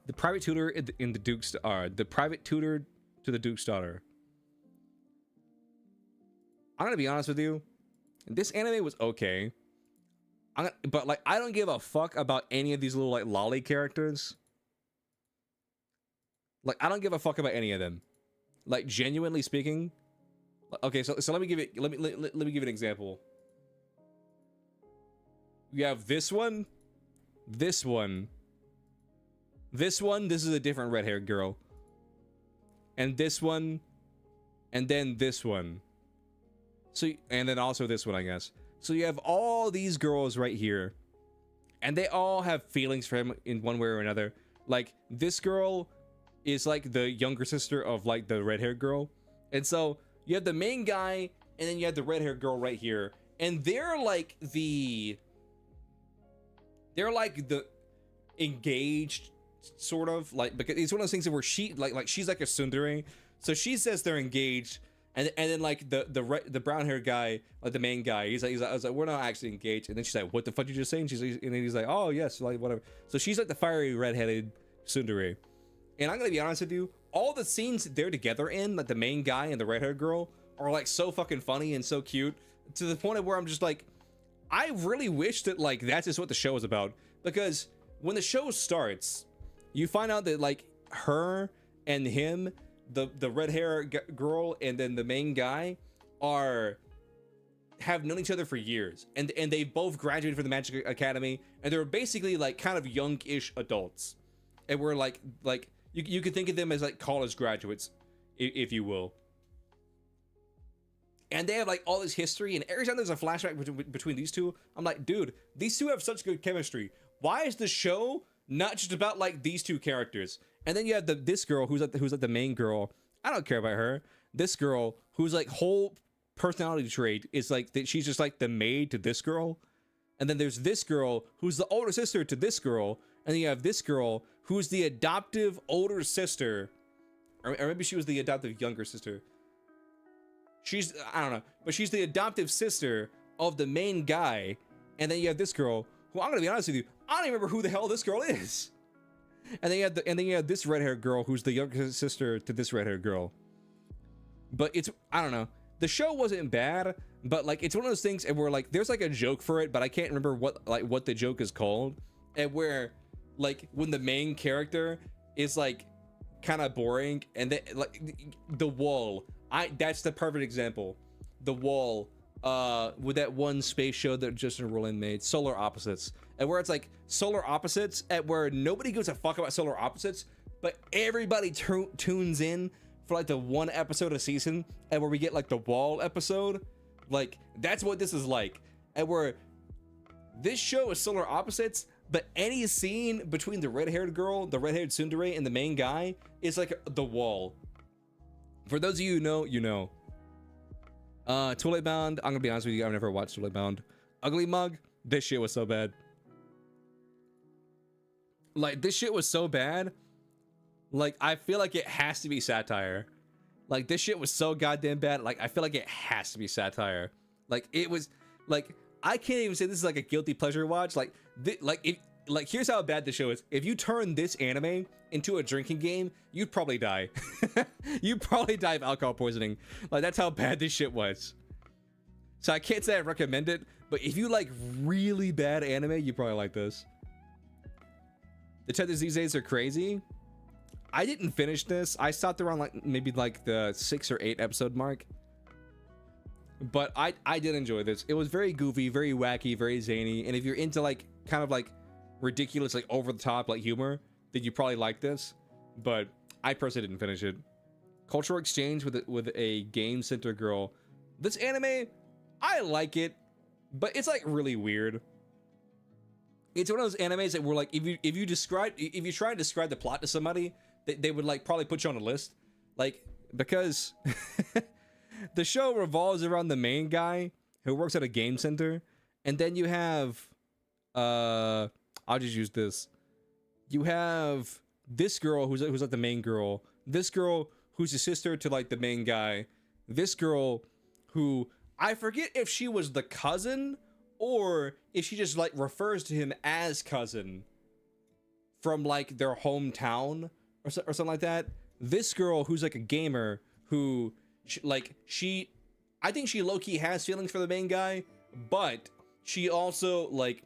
The private tutor in the Duke's the private tutor to the Duke's daughter. I'm gonna be honest with you, this anime was okay. But like, I don't give a fuck about any of these little like lolly characters. Like, I don't give a fuck about any of them. Like, genuinely speaking. Okay, so let me give it. Let me give an example. You have this one, this one, this one. This is a different red-haired girl, and this one, and then this one. So, and then also this one, I guess. So you have all these girls right here, and they all have feelings for him in one way or another. Like, this girl is like the younger sister of like the red-haired girl. And so you have the main guy, and then you have the red-haired girl right here. And they're like the engaged, sort of, like, because it's one of those things where she like she's like a tsundere. So she says they're engaged. And then like the brown haired guy, like the main guy, he's like, I was like, we're not actually engaged. And then she's like, what the fuck did you just say? And then he's like, oh yes, like whatever. So she's like the fiery redheaded tsundere. And I'm gonna be honest with you, all the scenes they're together in, like the main guy and the red haired girl, are like so fucking funny and so cute, to the point of where I'm just like, I really wish that like that's just what the show is about. Because when the show starts, you find out that like her and him, the red hair girl and then the main guy have known each other for years, and they both graduated from the Magic Academy, and they're basically like kind of young-ish adults, and we're like you could think of them as like college graduates, if you will. and they have like all this history, and every time there's a flashback between these two, I'm like, dude, these two have such good chemistry. Why is the show not just about like these two characters? And then you have this girl who's like the main girl. I don't care about her. This girl who's like whole personality trait is like that she's just like the maid to this girl. And then there's this girl who's the older sister to this girl, and then you have this girl who's the adoptive older sister, or maybe she was the adoptive younger sister. I don't know, but she's the adoptive sister of the main guy. And then you have this girl who, I'm gonna be honest with you, I don't even remember who the hell this girl is. And then you have this red-haired girl who's the younger sister to this red-haired girl. But I don't know. The show wasn't bad, but like it's one of those things where like there's like a joke for it, but I can't remember what the joke is called. And where like when the main character is like kind of boring, and then like the wall. That's the perfect example. The Wall, with that one space show that Justin Roiland made, Solar Opposites, and where it's like solar opposites, at where nobody gives a fuck about solar opposites, but everybody tunes in for like the one episode a season, and where we get like the Wall episode. Like that's what this is like, and where this show is solar opposites, but any scene between the red-haired girl, the red-haired tsundere, and the main guy is like the Wall. For those of you who know, you know. Twilight Bound, I'm gonna be honest with you, I've never watched Twilight Bound. Ugly Mug, this shit was so bad. Like, this shit was so bad. Like, I feel like it has to be satire. Like, this shit was so goddamn bad. Like, I feel like it has to be satire. Like, it was, like, I can't even say this is like a guilty pleasure watch. Like, here's how bad the show is. If you turn this anime into a drinking game, you'd probably die. You'd probably die of alcohol poisoning. Like, that's how bad this shit was. So I can't say I recommend it, but if you like really bad anime, you probably like this. The tethers these days are crazy. I didn't finish this. I stopped around like maybe like the 6 or 8 episode mark. But I did enjoy this. It was very goofy, very wacky, very zany. And if you're into like kind of like ridiculous, like over the top, like humor, then you probably like this. But I personally didn't finish it. Cultural exchange with a game center girl. This anime, I like it, but it's like really weird. It's one of those animes that were like, if you try to describe the plot to somebody, they would like probably put you on a list, like, because the show revolves around the main guy who works at a game center, and then you have I'll just use this. You have this girl who's like the main girl, this girl who's a sister to like the main guy, this girl who I forget if she was the cousin or if she just like refers to him as cousin from like their hometown or something like that. This girl who's like a gamer who I think she low-key has feelings for the main guy, but she also like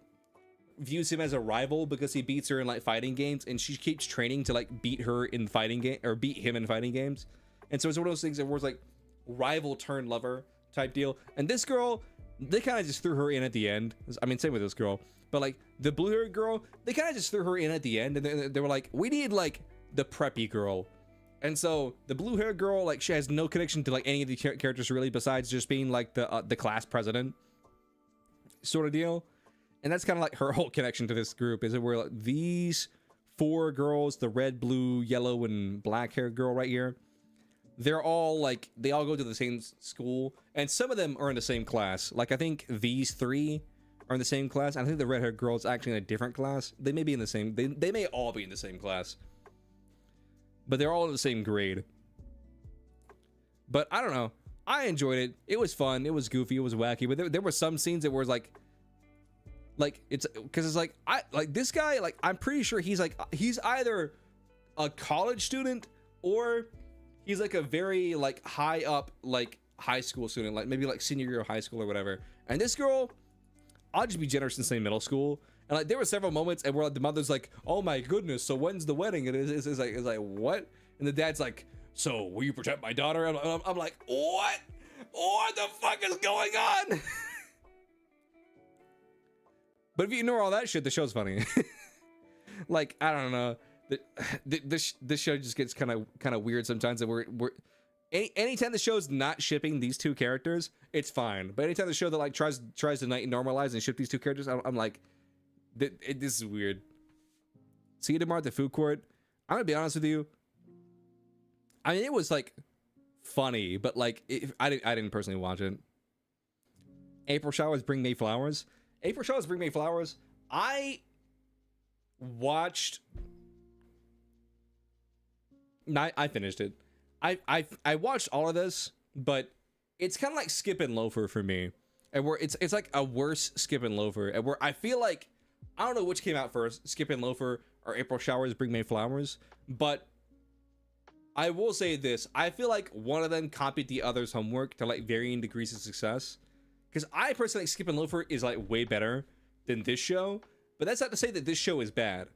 views him as a rival because he beats her in like fighting games, and she keeps training to like beat her in fighting game or beat him in fighting games. And so it's one of those things that was like rival turn lover type deal. And this girl, they kind of just threw her in at the end. I mean, same with this girl, but like the blue-haired girl, they kind of just threw her in at the end, and they were like, we need like the preppy girl. And so the blue-haired girl, like, she has no connection to like any of the characters really, besides just being like the class president sort of deal. And that's kind of like her whole connection to this group, is that we're like these 4 girls, the red, blue, yellow, and black haired girl right here. They're all like, they all go to the same school, and some of them are in the same class. Like, I think these 3 are in the same class. I think the red haired girl is actually in a different class. They may be in the same, they may all be in the same class, but they're all in the same grade. But I don't know. I enjoyed it. It was fun. It was goofy. It was wacky. But there were some scenes that were like it's because it's like this guy, like, I'm pretty sure he's either a college student or he's like a very like high up like high school student, like maybe like senior year of high school or whatever. And this girl, I'll just be generous and say middle school. And like there were several moments and where like, the mother's like, oh my goodness, so when's the wedding? And it's like what? And the dad's like, so will you protect my daughter? I'm like, what the fuck is going on? But if you ignore all that shit, the show's funny. Like, I don't know. This show just gets kind of weird sometimes. And Anytime the show's not shipping these two characters, it's fine. But anytime the show that like tries to normalize and ship these two characters, I'm like, this is weird. See you tomorrow at the food court. I'm gonna be honest with you. I mean, it was like funny, but like I didn't personally watch it. April Showers Bring May Flowers. April Showers Bring May Flowers. I watched. I finished it. I watched all of this, but it's kind of like Skip and Loafer for me, and where it's like a worse Skip and Loafer, and where I feel like I don't know which came out first, Skip and Loafer or April Showers Bring May Flowers, but I will say this: I feel like one of them copied the other's homework to like varying degrees of success, because I personally think Skip and Loafer is like way better than this show, but that's not to say that this show is bad.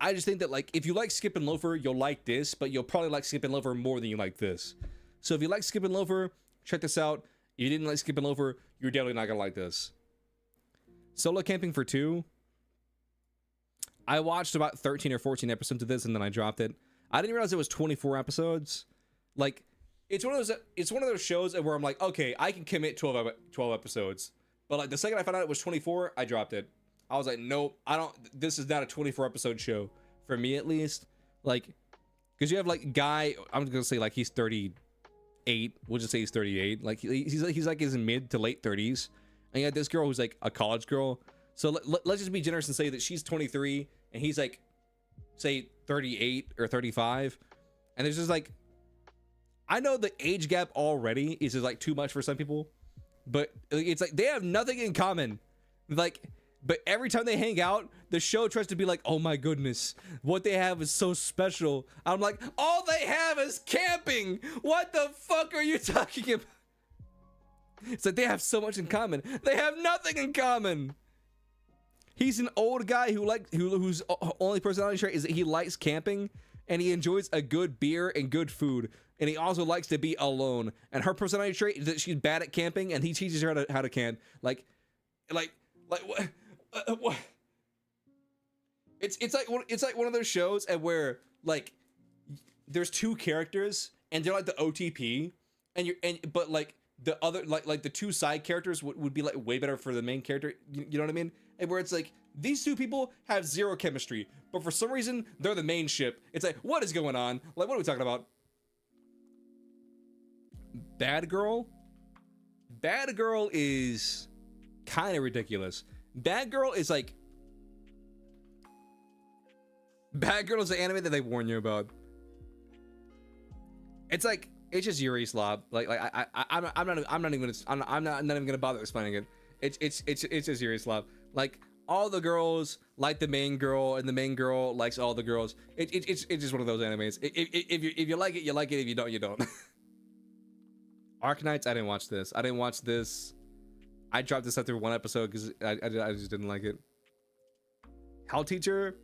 I just think that like if you like Skip and Loafer, you'll like this, but you'll probably like Skip and Loafer more than you like this. So if you like Skip and Loafer, check this out. If you didn't like Skip and Loafer, you're definitely not gonna like this. Solo Camping for Two. I watched about 13 or 14 episodes of this and then I dropped it. I didn't realize it was 24 episodes. Like it's one of those shows where I'm like, okay, I can commit 12 episodes. But like the second I found out it was 24, I dropped it. I was like, nope, this is not a 24 episode show for me, at least. Like, because you have like guy, I'm gonna say like he's 38. We'll just say he's 38. Like he's like his mid to late 30s, and you have this girl who's like a college girl. So let's just be generous and say that she's 23 and he's like, say 38 or 35, and there's just like, I know the age gap already is just like too much for some people, but it's like they have nothing in common, like. But every time they hang out, the show tries to be like, oh my goodness, what they have is so special. I'm like, all they have is camping. What the fuck are you talking about? It's like they have so much in common. They have nothing in common. He's an old guy whose only personality trait is that he likes camping and he enjoys a good beer and good food. And he also likes to be alone. And her personality trait is that she's bad at camping and he teaches her how to camp. Like what? What? It's like one of those shows and where like there's two characters and they're like the OTP but like the other like the two side characters would be like way better for the main character. You know what I mean? And where it's like these two people have zero chemistry, but for some reason they're the main ship. It's like, what is going on? Like, what are we talking about? Bad Girl is kind of ridiculous. Bad Girl is the anime that they warn you about. It's like, it's just Yuri Slob. I'm not even gonna bother explaining it. It's just Yuri Slob. Like all the girls like the main girl, and the main girl likes all the girls. It's just one of those animes. If you like it, you like it. If you don't, you don't. Arknights, I didn't watch this. I dropped this after one episode because I just didn't like it. Hell Teacher.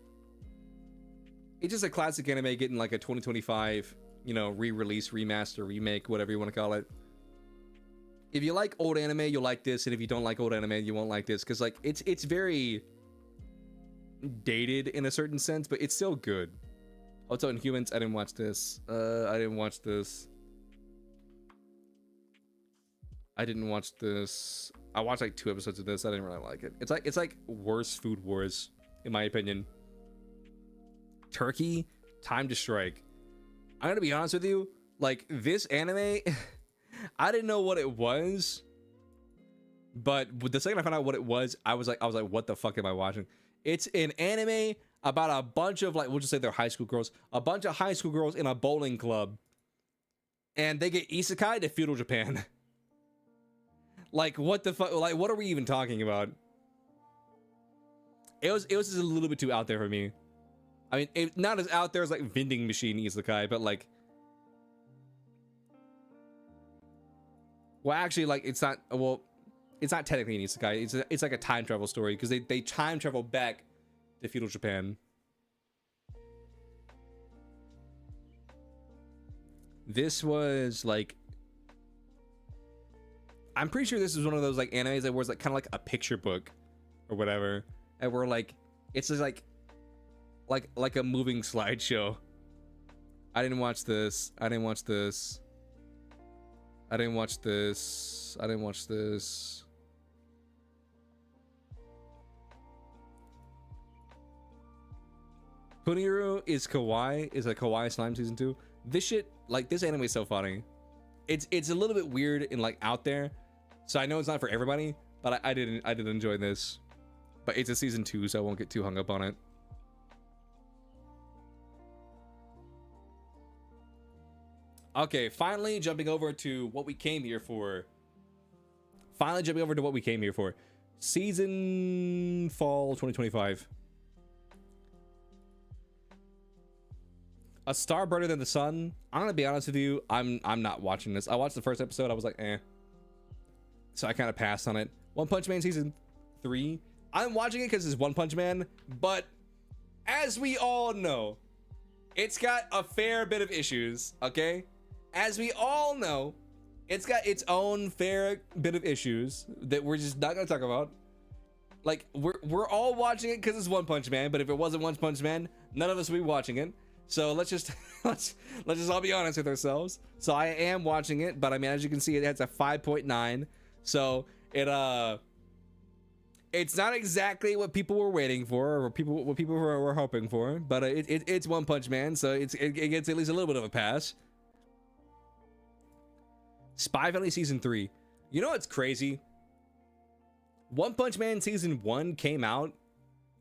It's just a classic anime getting like a 2025, re-release, remaster, remake, whatever you want to call it. If you like old anime, you'll like this, and if you don't like old anime, you won't like this, because like it's very dated in a certain sense, but it's still good. Also, Inhumans, I didn't watch this. I didn't watch this. I watched like 2 episodes of this. I didn't really like it. It's like worse Food Wars, in my opinion. Turkey, Time to Strike. I'm gonna be honest with you. Like this anime, I didn't know what it was, but the second I found out what it was, I was like, what the fuck am I watching? It's an anime about a bunch of, like, we'll just say they're high school girls. A bunch of high school girls in a bowling club, and they get isekai to feudal Japan. Like, what the fuck? Like, what are we even talking about? It was just a little bit too out there for me. I mean, not as out there as like vending machine isekai, but like, well, actually, like it's not. Well, it's not technically an isekai. It's like a time travel story because they time travel back to feudal Japan. This was like, I'm pretty sure this is one of those like animes that was like kind of like a picture book or whatever, and we're like, it's just like a moving slideshow. I didn't watch this. I didn't watch this. I didn't watch this. Puniru is kawaii. Is a kawaii slime season 2. This shit, like, this anime is so funny. It's a little bit weird and like out there, so I know it's not for everybody, but I did enjoy this. But it's a season 2, so I won't get too hung up on it. Okay, finally jumping over to what we came here for. Season fall 2025. A Star Brighter Than the Sun. I'm gonna be honest with you, I'm not watching this. I watched the first episode, I was like, eh. So I kind of passed on it. One Punch Man season 3. I'm watching it because it's One Punch Man, but as we all know, it's got a fair bit of issues, okay? As we all know, it's got its own fair bit of issues that we're just not gonna talk about. Like, we're all watching it because it's One Punch Man, but if it wasn't One Punch Man, none of us would be watching it. So let's just let's just all be honest with ourselves. So I am watching it, but I mean, as you can see, it has a 5.9. So it's not exactly what people were waiting for, or what people were hoping for, but it's One Punch Man, so it gets at least a little bit of a pass. Spy Family season 3. You know what's crazy? One Punch Man season 1 came out,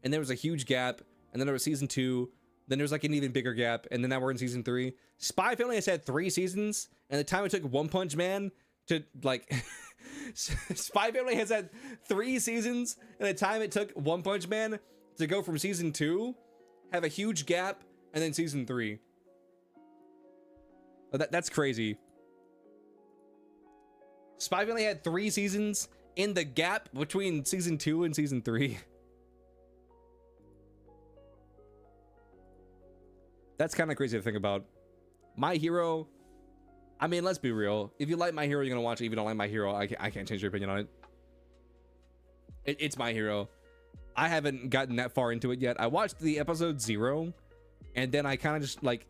and there was a huge gap, and then there was season 2. Then there's like an even bigger gap, and then now we're in season 3. Spy Family has had 3 seasons, and the time it took One Punch Man to like Spy Family has had 3 seasons, and the time it took One Punch Man to go from season 2, have a huge gap, and then season 3. That's crazy. Spy Family had 3 seasons in the gap between season 2 and season 3. That's kind of crazy to think about. My Hero, I mean, let's be real. If you like My Hero, you're gonna watch it. If you don't like My Hero, I can't change your opinion on it. It's My Hero. I haven't gotten that far into it yet. I watched the episode 0, and then I kind of just like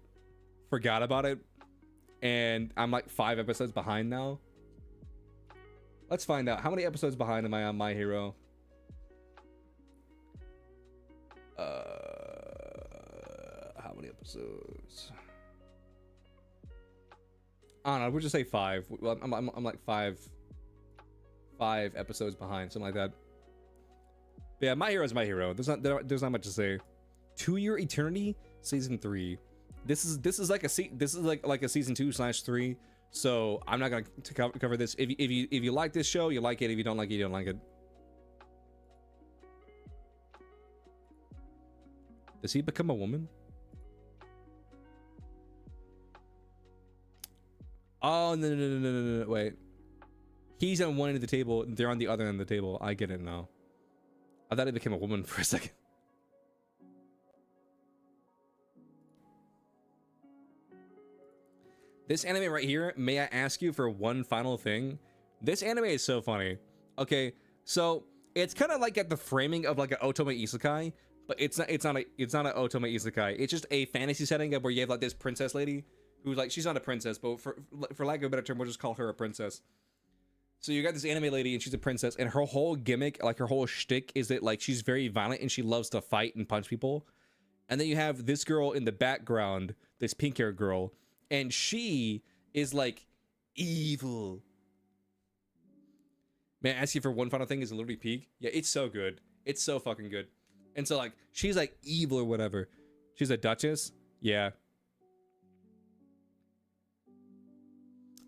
forgot about it, and I'm like 5 episodes behind now. Let's find out. How many episodes behind am I on My Hero? How many episodes? I don't know. We'll just say 5. Well, I'm like 5 episodes behind, something like that. But yeah, My Hero is My Hero. There's not much to say. To Your Eternity season 3. This is like a season 2/3. So I'm not gonna cover this. If you like this show, you like it. If you don't like it, you don't like it. Does he become a woman? Oh, no, wait. He's on one end of the table, they're on the other end of the table. I get it now. I thought he became a woman for a second. This anime right here, may I ask you for one final thing? This anime is so funny. Okay, so it's kind of like at the framing of like an otome isekai, but it's not an otome isekai. It's just a fantasy setting of where you have like this princess lady who's like, she's not a princess, but for lack of a better term, we'll just call her a princess. So you got this anime lady and she's a princess, and her whole gimmick, like her whole shtick, is that like she's very violent and she loves to fight and punch people. And then you have this girl in the background, this pink-haired girl, and she is like evil. May I ask you for one final thing? Is it literally peak? Yeah, it's so good. It's so fucking good. And so like she's like evil or whatever. She's a duchess. Yeah.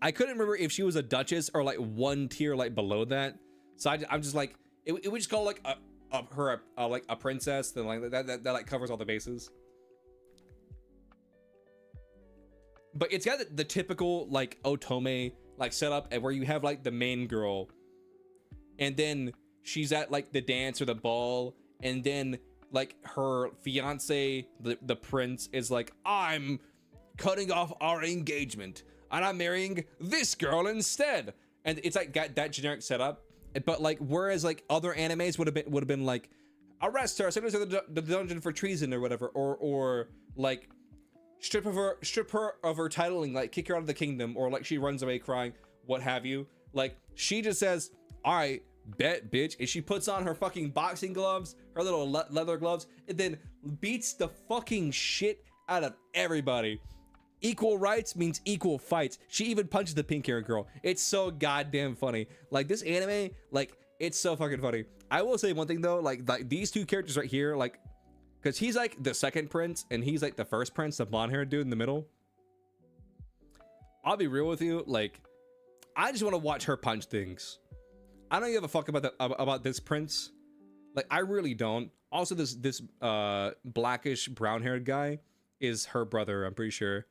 I couldn't remember if she was a duchess or like one tier like below that. So I'm just like, it would just call like her like a princess. Then like that like covers all the bases. But it's got the typical like otome like setup, and where you have like the main girl, and then she's at like the dance or the ball, and then like her fiance, the prince, is like, I'm cutting off our engagement and I'm marrying this girl instead. And it's like got that generic setup. But like, whereas like other animes would have been like, arrest her, send her to the dungeon for treason or whatever, or like strip her of her titling, like kick her out of the kingdom, or like she runs away crying. what have you. Like, she just says, all right, bet, bitch. And she puts on her fucking boxing gloves, her little leather gloves, and then beats the fucking shit out of everybody. Equal rights means equal fights. She even punches the pink hair girl. It's so goddamn funny. Like, this anime, like, it's so fucking funny. I will say one thing though, like these two characters right here, like, because he's like the second prince and he's like the first prince, the blonde haired dude in the middle. I'll be real with you, like, I just want to watch her punch things. I don't give a fuck about this prince. Like, I really don't. Also, this blackish brown haired guy is her brother, I'm pretty sure.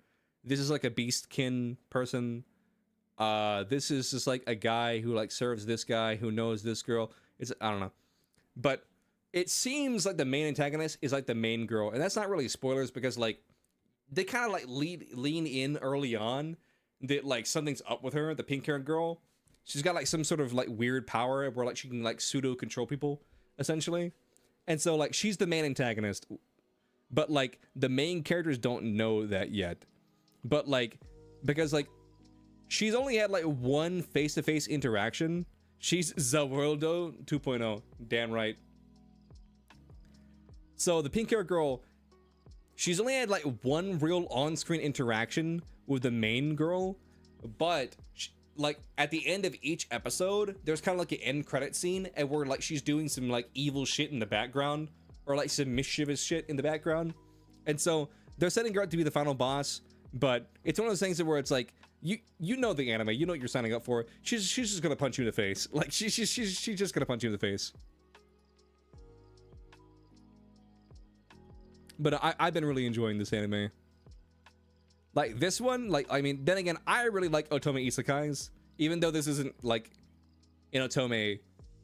This is like a beastkin person. This is just like a guy who like serves this guy who knows this girl. It's, I don't know, but it seems like the main antagonist is like the main girl, and that's not really spoilers because like they kind of like lean in early on that like something's up with her. The pink haired girl, she's got like some sort of like weird power where like she can like pseudo control people essentially, and so like she's the main antagonist, but like the main characters don't know that yet. But like, because like she's only had like one face-to-face interaction. She's Zawoldo 2.0. Damn right. So the pink hair girl, she's only had like one real on-screen interaction with the main girl, but like at the end of each episode, there's kind of like an end credit scene and where like she's doing some like evil shit in the background or like some mischievous shit in the background. And so they're setting her up to be the final boss. But it's one of those things where it's like you know the anime, you know what you're signing up for. She's just gonna punch you in the face. Like she's just gonna punch you in the face. But I've been really enjoying this anime. Like this one, like I mean, then again, I really like otome isekais, even though this isn't like an otome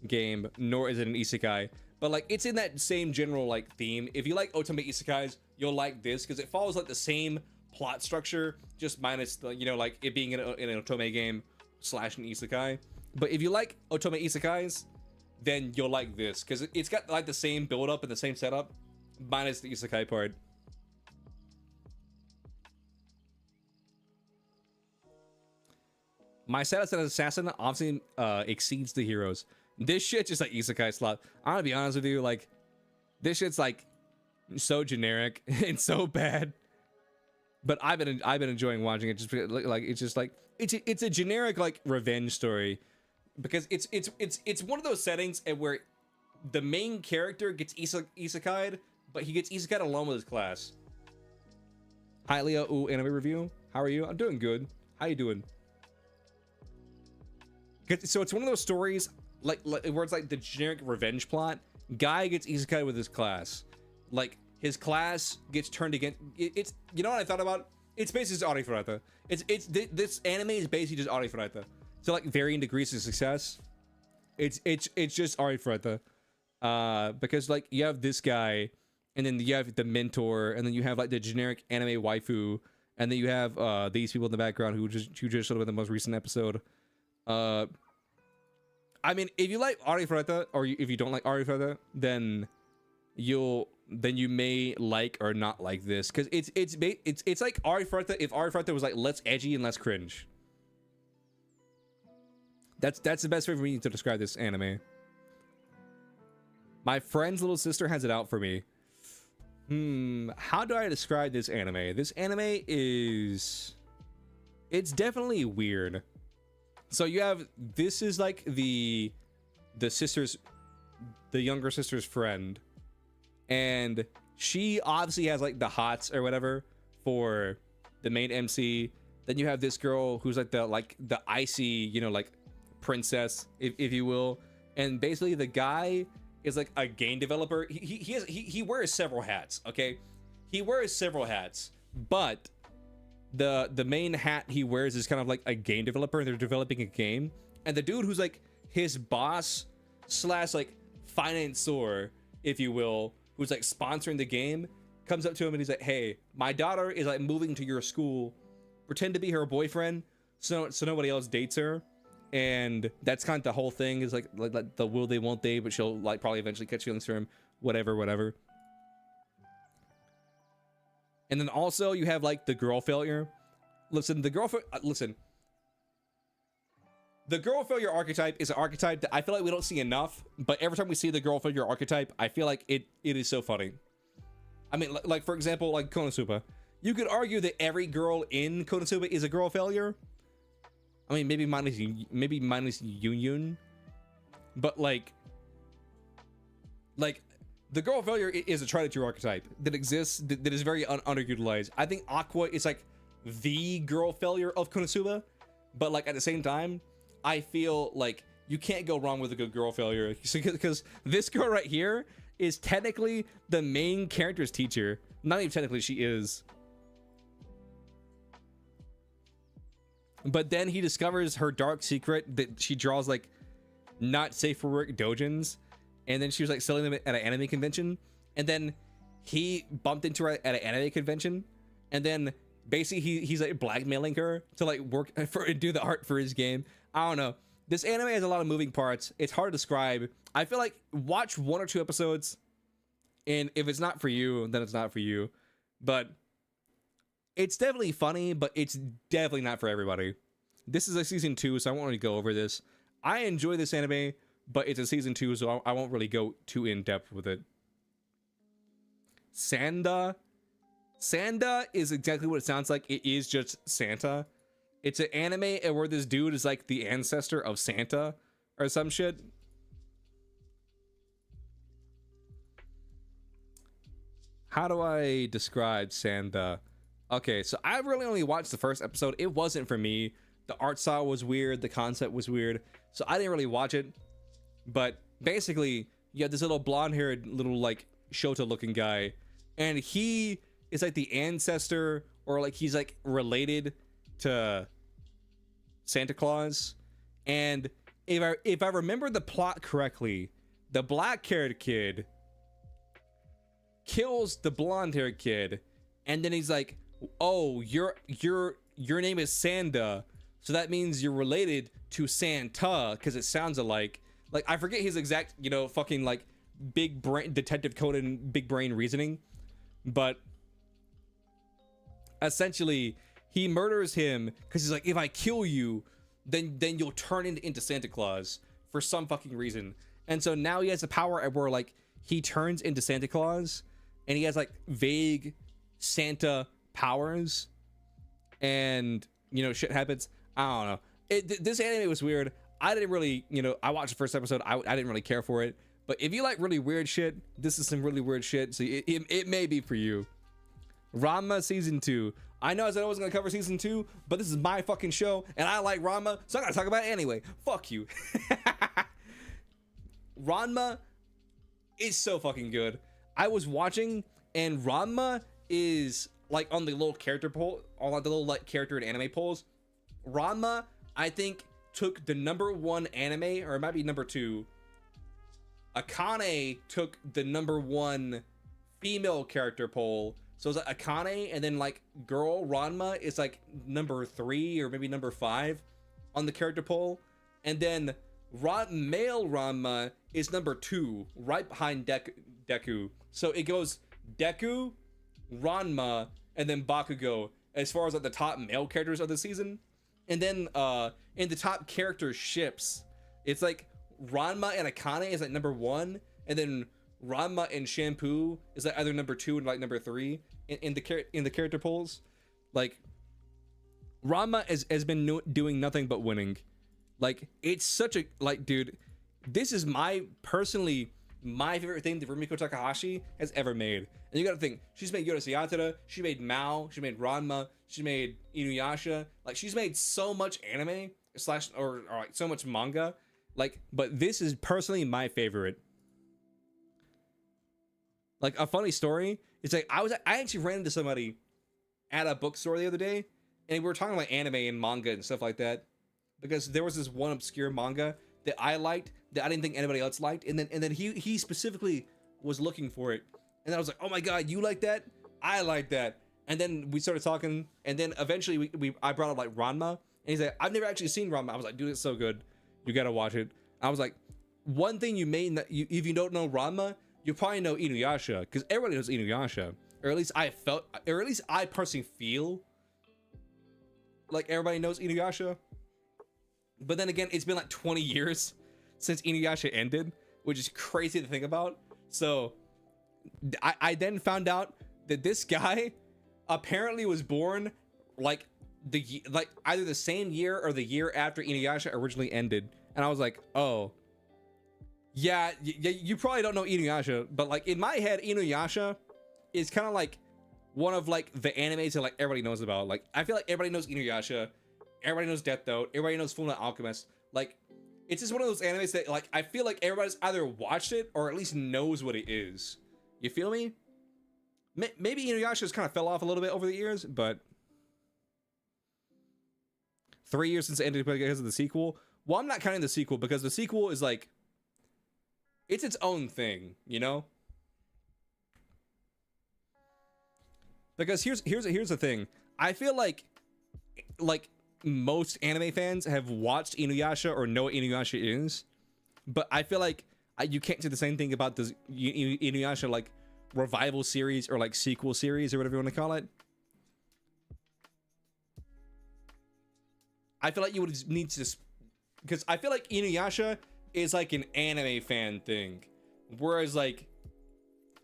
game, nor is it an isekai. But like it's in that same general like theme. If you like otome isekais, you'll like this because it follows like the same plot structure, just minus the, you know, like it being in an otome game slash an isekai. But if you like otome isekais, then you'll like this because it's got like the same build up and the same setup, minus the isekai part. My status as an assassin obviously exceeds the heroes. This shit just like isekai slot. I'm gonna be honest with you, like this shit's like so generic and so bad. But I've been enjoying watching it just like it's just like it's a generic like revenge story because it's one of those settings where the main character gets isekai'd, but he gets isekai'd along with his class. Hi Leo, ooh, anime review. How are you? I'm doing good. How you doing? So it's one of those stories like where it's like the generic revenge plot. Guy gets isekai'd with his class, like. His class gets turned against. It's you know what I thought about? It's basically just Arifureta. This anime is basically just Arifureta. So like varying degrees of success. It's just Arifureta. Because like you have this guy, and then you have the mentor, and then you have like the generic anime waifu, and then you have these people in the background who just showed up in the most recent episode. I mean, if you like Arifureta, or if you don't like Arifureta, then you may like or not like this because it's like Arifureta if Arifureta was like less edgy and less cringe. That's the best way for me to describe this anime. My friend's little sister has it out for me. How do I describe this anime? This anime it's definitely weird. So you have, this is like the younger sister's friend. And she obviously has like the hots or whatever for the main MC. Then you have this girl who's like the icy, you know, like princess, if you will. And basically the guy is like a game developer. He wears several hats, okay? He wears several hats, but the main hat he wears is kind of like a game developer, and they're developing a game. And the dude who's like his boss slash like financier, if you will, who's like sponsoring the game, comes up to him and he's like, hey, my daughter is like moving to your school, pretend to be her boyfriend so nobody else dates her. And that's kind of the whole thing, is like the will they won't they, but she'll like probably eventually catch feelings for him, whatever. And then also you have like the girl failure. Listen, The girl failure archetype is an archetype that I feel like we don't see enough, but every time we see the girl failure archetype, I feel like it is so funny. I mean, like for example, like Konosuba. You could argue that every girl in Konosuba is a girl failure. I mean, maybe minus Yun, but like the girl failure is a tried and true archetype that exists, that is very underutilized. I think Aqua is like the girl failure of Konosuba, but like at the same time, I feel like you can't go wrong with a good girl failure, because this girl right here is technically the main character's teacher. Not even technically, she is. But then he discovers her dark secret that she draws like not safe for work dojins, and then she was like selling them at an anime convention, and then he bumped into her at an anime convention, and then basically he's like blackmailing her to like work for and do the art for his game. I don't know. This anime has a lot of moving parts. It's hard to describe. I feel like watch 1 or 2 episodes, and if it's not for you, then it's not for you. But it's definitely funny, but it's definitely not for everybody. This is a season 2, so I won't really go over this. I enjoy this anime, but it's a season 2, so I won't really go too in depth with it. Sanda is exactly what it sounds like. It is just Santa. It's an anime where this dude is like the ancestor of Santa or some shit. How do I describe Sanda? Okay, so I really only watched the first episode. It wasn't for me. The art style was weird. The concept was weird. So I didn't really watch it. But basically, you have this little blonde-haired, little like Shota looking guy. And he is like the ancestor, or like he's like related to Santa Claus. And if I remember the plot correctly, the black-haired kid kills the blonde-haired kid, and then he's like, "Oh, your name is Sanda, so that means you're related to Santa because it sounds alike." Like, I forget his exact, you know, fucking like big brain Detective Conan big brain reasoning, but essentially he murders him because he's like, if I kill you, then you'll turn into Santa Claus for some fucking reason. And so now he has the power where like he turns into Santa Claus, and he has like vague Santa powers, and you know, shit happens. I don't know. This anime was weird. I didn't really, you know, I watched the first episode. I didn't really care for it. But if you like really weird shit, this is some really weird shit. So it may be for you. Ranma season 2. I know I said I wasn't gonna cover season 2, but this is my fucking show, and I like Ranma, so I gotta talk about it anyway. Fuck you. Ranma is so fucking good. I was watching, and Ranma is like on the little character poll, on like the little like character and anime polls. Ranma, I think, took the #1 anime, or it might be #2. Akane took the #1 female character poll. So it's like Akane, and then like girl Ranma is like #3 or maybe #5 on the character poll, and then male Ranma is #2, right behind Deku. So it goes Deku, Ranma, and then Bakugo as far as like the top male characters of the season. And then in the top character ships, it's like Ranma and Akane is like #1, and then Ranma and Shampoo is like either #2 and like #3 in the character polls. Like, Ranma has been doing nothing but winning. Like, it's such a, like, dude, this is my favorite thing that Rumiko Takahashi has ever made. And you gotta think, she's made Yoda Yatara, she made Mao, she made Ranma, she made Inuyasha. Like, she's made so much anime or like so much manga. Like, but this is personally my favorite. Like, a funny story, it's like I actually ran into somebody at a bookstore the other day, and we were talking about anime and manga and stuff like that, because there was this one obscure manga that I liked that I didn't think anybody else liked, and then he specifically was looking for it, and then I was like, oh my god, you like that? I like that. And then we started talking, and then eventually I brought up like Ranma, and he's like, I've never actually seen Ranma. I was like, dude, it's so good, you gotta watch it. I was like, one thing you may not, if you don't know Ranma, you probably know Inuyasha, because everybody knows Inuyasha, or at least I personally feel like everybody knows Inuyasha. But then again, it's been like 20 years since Inuyasha ended, which is crazy to think about. So I then found out that this guy apparently was born like either the same year or the year after Inuyasha originally ended. And I was like, oh yeah, you probably don't know Inuyasha, but like in my head, Inuyasha is kind of like one of like the animes that like everybody knows about. Like I feel like everybody knows Inuyasha, everybody knows Death Note, everybody knows Fullmetal Alchemist. Like it's just one of those animes that like I feel like everybody's either watched it or at least knows what it is. You feel me? Maybe Inuyasha just kind of fell off a little bit over the years, but 3 years since it ended because of the sequel. Well, I'm not counting the sequel because the sequel is like, it's its own thing, you know? Because here's the thing. I feel like most anime fans have watched Inuyasha or know what Inuyasha is, but I feel like you can't say the same thing about this Inuyasha like revival series or like sequel series or whatever you want to call it. I feel like you would need to just, because I feel like Inuyasha is like an anime fan thing, whereas like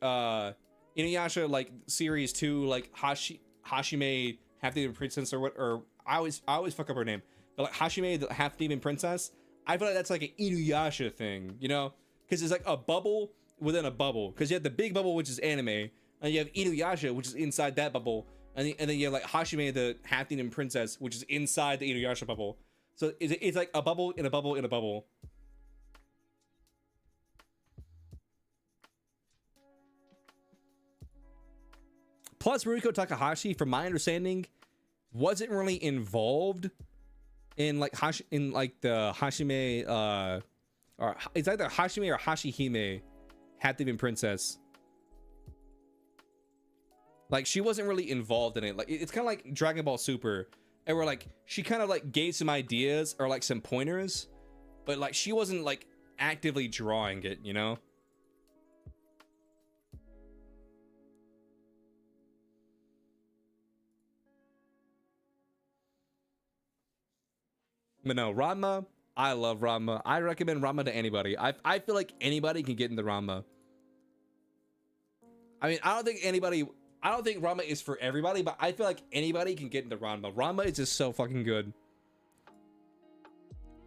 Inuyasha like series 2 like Hashime Half Demon Princess or what, or I always fuck up her name, but like Hashime the Half Demon Princess, I feel like that's like an Inuyasha thing, you know, because it's like a bubble within a bubble, because you have the big bubble which is anime, and you have Inuyasha which is inside that bubble, and then you have like Hashime the Half Demon Princess which is inside the Inuyasha bubble. So it's like a bubble in a bubble in a bubble. Plus, Ruiko Takahashi, from my understanding, wasn't really involved in like the Hashime or it's either Hashime or Hashihime Half Demon Princess. Like she wasn't really involved in it. Like it's kind of like Dragon Ball Super, and where like she kind of like gave some ideas or like some pointers, but like she wasn't like actively drawing it, you know? But no, Ranma, I love Ranma. I recommend Ranma to anybody. I feel like anybody can get into Ranma. I mean, I don't think Ranma is for everybody, but I feel like anybody can get into Ranma. Ranma is just so fucking good.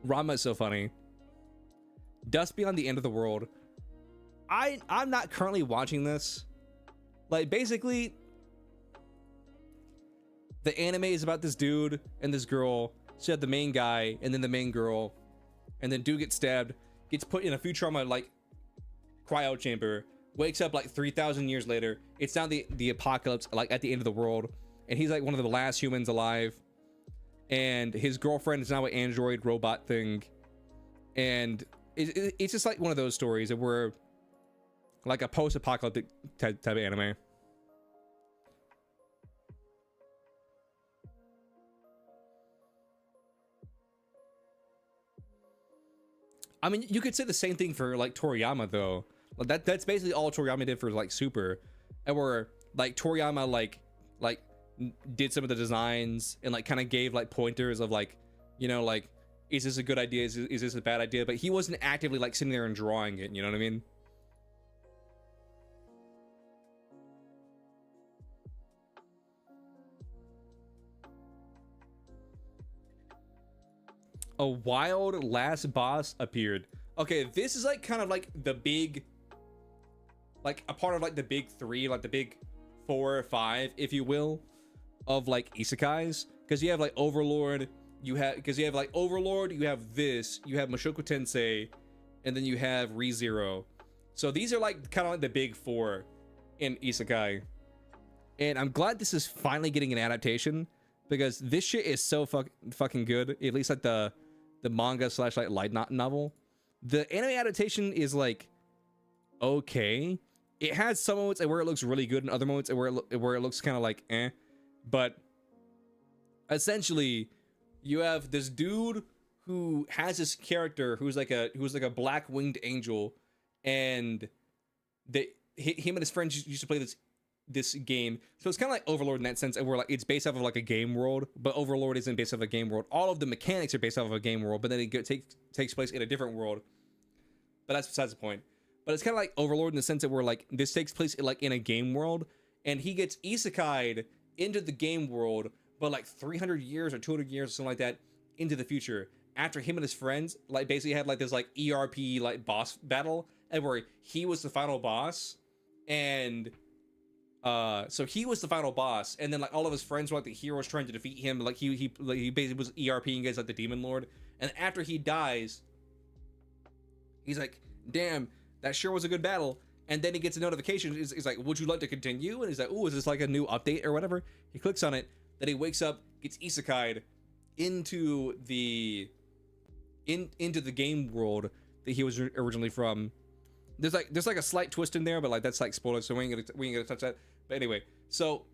Ranma is so funny. Dust Beyond the End of the World. I'm not currently watching this. Like basically, the anime is about this dude and this girl. So you have the main guy and then the main girl, and then dude gets stabbed, gets put in a Futurama like cryo chamber, wakes up like 3,000 years later. It's now the apocalypse, like at the end of the world, and he's like one of the last humans alive, and his girlfriend is now an android robot thing, and it's just like one of those stories that were like a post-apocalyptic type of anime. I mean, you could say the same thing for like Toriyama though. Like that's basically all Toriyama did for like Super, and where like Toriyama like did some of the designs and like kind of gave like pointers of like, you know, like is this a good idea, is this a bad idea, but he wasn't actively like sitting there and drawing it, you know what I mean? A wild last boss appeared. Okay, this is like kind of like the big, like a part of like the big three, like the big 4 or 5, if you will, of like isekais. Because you have like Overlord, you have Overlord, you have this, you have Mushoku Tensei, and then you have ReZero. So these are like kind of like the big 4 in isekai. And I'm glad this is finally getting an adaptation, because this shit is so fucking good. At least like the manga / like light novel. The anime adaptation is like okay. It has some moments where it looks really good and other moments where it looks kind of like eh. But essentially, you have this dude who has this character who's like a black winged angel, and him and his friends used to play this this game. So it's kind of like Overlord in that sense, and we're like, it's based off of like a game world, but Overlord isn't based off of a game world. All of the mechanics are based off of a game world, but then it takes place in a different world. But that's besides the point. But it's kind of like Overlord in the sense that we're like, this takes place like in a game world, and he gets isekai'd into the game world, but like 300 years or 200 years or something like that into the future, after him and his friends like basically had like this like ERP like boss battle, and where he was the final boss, and so he was the final boss, and then like all of his friends were like the heroes trying to defeat him. Like he basically was ERPing against like the demon lord, and after he dies, he's like, damn, that sure was a good battle. And then he gets a notification. He's like, would you like to continue? And he's like, oh, is this like a new update or whatever? He clicks on it. Then he wakes up, gets isekai'd into the game world that he was originally from. There's like a slight twist in there, but like that's like spoilers, so we ain't gonna touch that. But anyway, so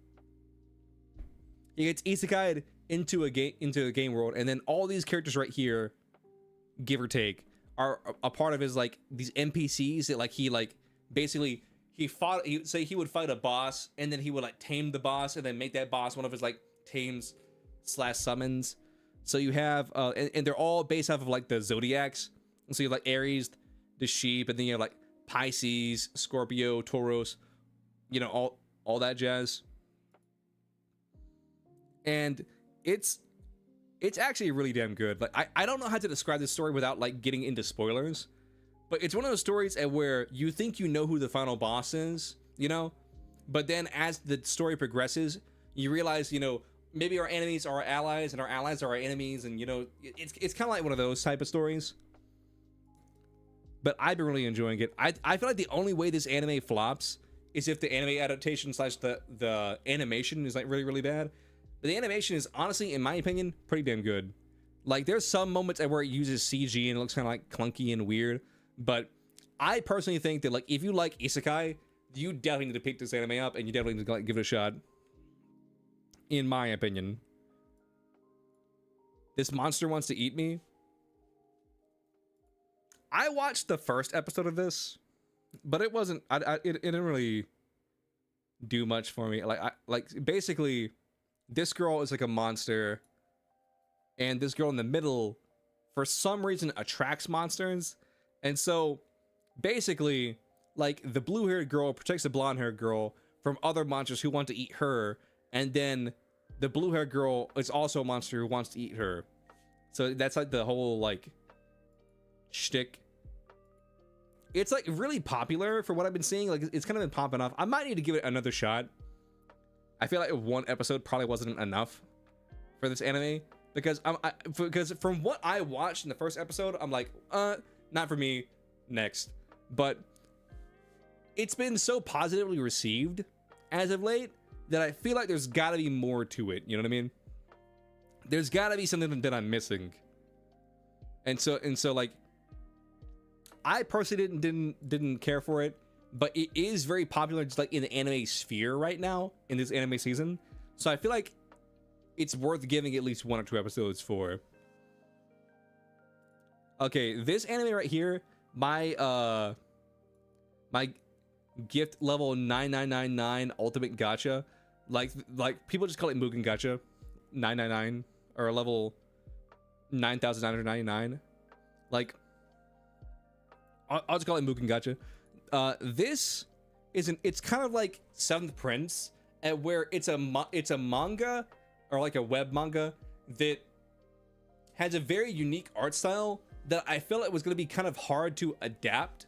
he gets isekai'd into a game world, and then all these characters right here, give or take, are a part of his like these NPCs that like he like basically he would fight a boss, and then he would like tame the boss, and then make that boss one of his like tames / summons. So you have and they're all based off of like the zodiacs. So you have like Aries, the sheep, and then you have like Pisces, Scorpio, Taurus, you know, all that jazz. And it's actually really damn good. Like I don't know how to describe this story without like getting into spoilers, but it's one of those stories at where you think you know who the final boss is, you know, but then as the story progresses, you realize, you know, maybe our enemies are our allies, and our allies are our enemies, and you know, it's kind of like one of those type of stories. But I've been really enjoying it. I feel like the only way this anime flops is if the anime adaptation / the animation is like really, really bad. But the animation is honestly, in my opinion, pretty damn good. Like there's some moments where it uses CG and it looks kind of like clunky and weird. But I personally think that like if you like isekai, you definitely need to pick this anime up, and you definitely need to like give it a shot. In my opinion. This monster wants to eat me. I watched the first episode of this, but it wasn't. It didn't really do much for me. Like basically, this girl is like a monster, and this girl in the middle, for some reason, attracts monsters, and so basically, like the blue-haired girl protects the blonde-haired girl from other monsters who want to eat her, and then the blue-haired girl is also a monster who wants to eat her. So that's like the whole like shtick. It's like really popular for what I've been seeing. Like it's kind of been popping off. I might need to give it another shot. I feel like one episode probably wasn't enough for this anime, because because from what I watched in the first episode, I'm like, not for me. Next. But it's been so positively received as of late that I feel like there's got to be more to it. You know what I mean? There's got to be something that I'm missing. And so like, I personally didn't care for it, but it is very popular just like in the anime sphere right now in this anime season. So I feel like it's worth giving at least 1 or 2 episodes for. Okay, this anime right here, my gift level 9999 ultimate gacha, like people just call it Mugen Gacha 999, or level 9999. Like I'll just call it Mugen Gacha. This it's kind of like Seventh Prince, at where it's a manga, or like a web manga, that has a very unique art style that I feel it was going to be kind of hard to adapt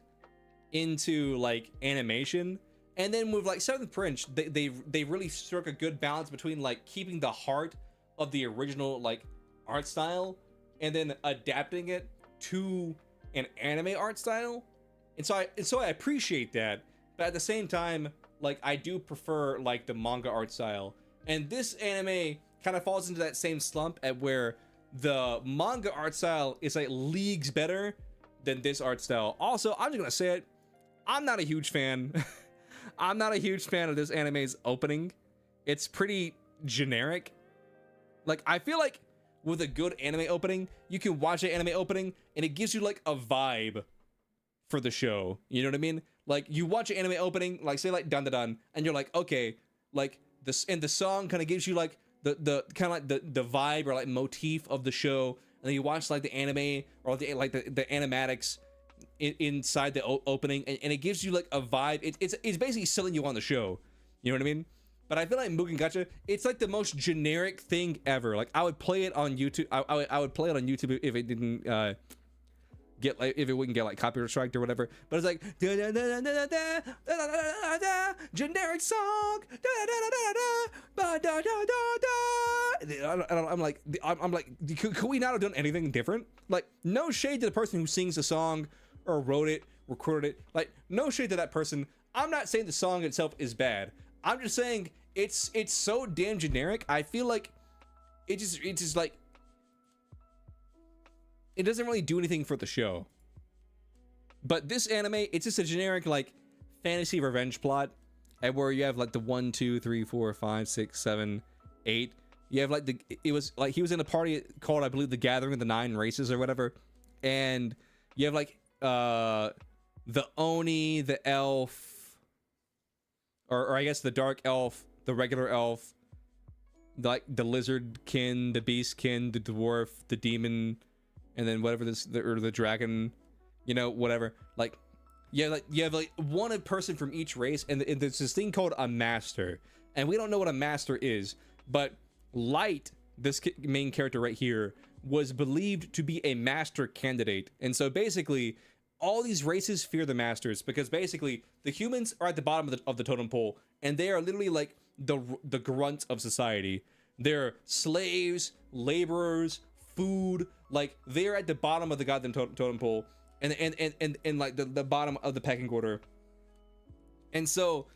into like animation. And then with like Seventh Prince, they really struck a good balance between like keeping the heart of the original like art style and then adapting it to an anime art style. And so I appreciate that, but at the same time, like I do prefer like the manga art style. And this anime kind of falls into that same slump at where the manga art style is like leagues better than this art style. Also, I'm just gonna say it, I'm not a huge fan. I'm not a huge fan of this anime's opening. It's pretty generic. Like I feel like with a good anime opening, you can watch the anime opening and it gives you like a vibe for the show. You know what I mean? Like you watch an anime opening, like say like Dun Dun Dun, and you're like, okay, like this, and the song kind of gives you like the kind of like the vibe or like motif of the show, and then you watch like the anime or the animatics inside the opening, and it gives you like a vibe. It's basically selling you on the show. You know what I mean? But I feel like Mugen Gacha, it's like the most generic thing ever. Like I would play it on YouTube. I would play it on YouTube if it didn't get like, if it wouldn't get like copyright striked or whatever. But it's like generic song. I'm like, could we not have done anything different? Like no shade to the person who sings the song or wrote it, recorded it. Like no shade to that person. I'm not saying the song itself is bad. I'm just saying it's so damn generic. I feel like it's just like it doesn't really do anything for the show. But this anime, it's just a generic like fantasy revenge plot, and where you have like the 1, 2, 3, 4, 5, 6, 7, 8. You have like it was like he was in a party called, I believe, the Gathering of the Nine Races or whatever, and you have like the Oni, the elf. Or I guess the dark elf, the regular elf, like the lizard kin, the beast kin, the dwarf, the demon, and then whatever or the dragon, you know, whatever. Like, you have like one person from each race, and there's this thing called a master, and we don't know what a master is, but Light, this main character right here, was believed to be a master candidate, and so basically all these races fear the masters because basically the humans are at the bottom of the totem pole, and they are literally like the grunt of society. They're slaves, laborers, food. Like they're at the bottom of the goddamn totem pole, and like the bottom of the pecking order. And so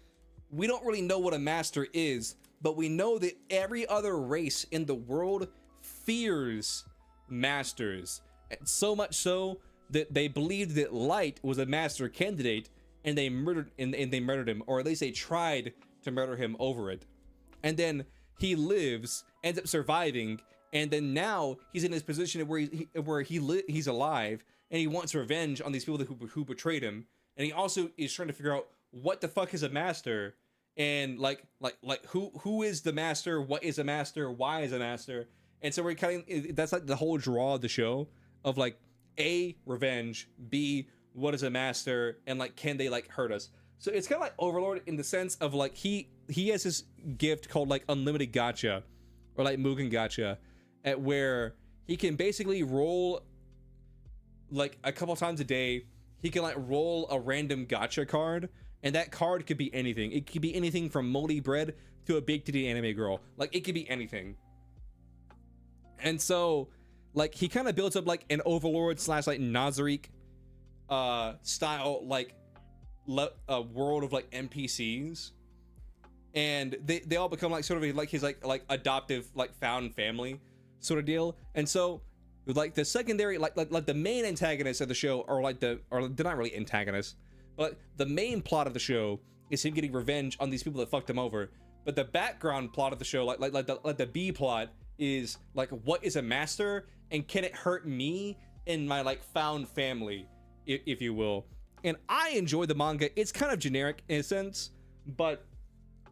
we don't really know what a master is, but we know that every other race in the world fears masters, and so much so that they believed that Light was a master candidate, and they murdered him, or at least they tried to murder him over it. And then he lives, ends up surviving, and then now he's in this position where he's alive, and he wants revenge on these people who betrayed him. And he also is trying to figure out what the fuck is a master, and like who is the master, what is a master, why is a master. And so we're kind of, that's like the whole draw of the show, of like A, revenge, B, what is a master, and like can they like hurt us. So it's kind of like Overlord in the sense of like he has this gift called like Unlimited Gacha, or like Mugen Gacha, at where he can basically roll like a couple times a day. He can like roll a random gacha card, and that card could be anything. It could be anything from moldy bread to a big titty anime girl. Like it could be anything. And so like he kind of builds up like an Overlord / like Nazarick style like a world of like NPCs, and they all become like sort of like his like adoptive like found family sort of deal. And so like the secondary like the main antagonists of the show are they're not really antagonists, but the main plot of the show is him getting revenge on these people that fucked him over. But the background plot of the show, like the B plot, is like, what is a master, and can it hurt me and my like found family, if you will. And I enjoy the manga. It's kind of generic in a sense, but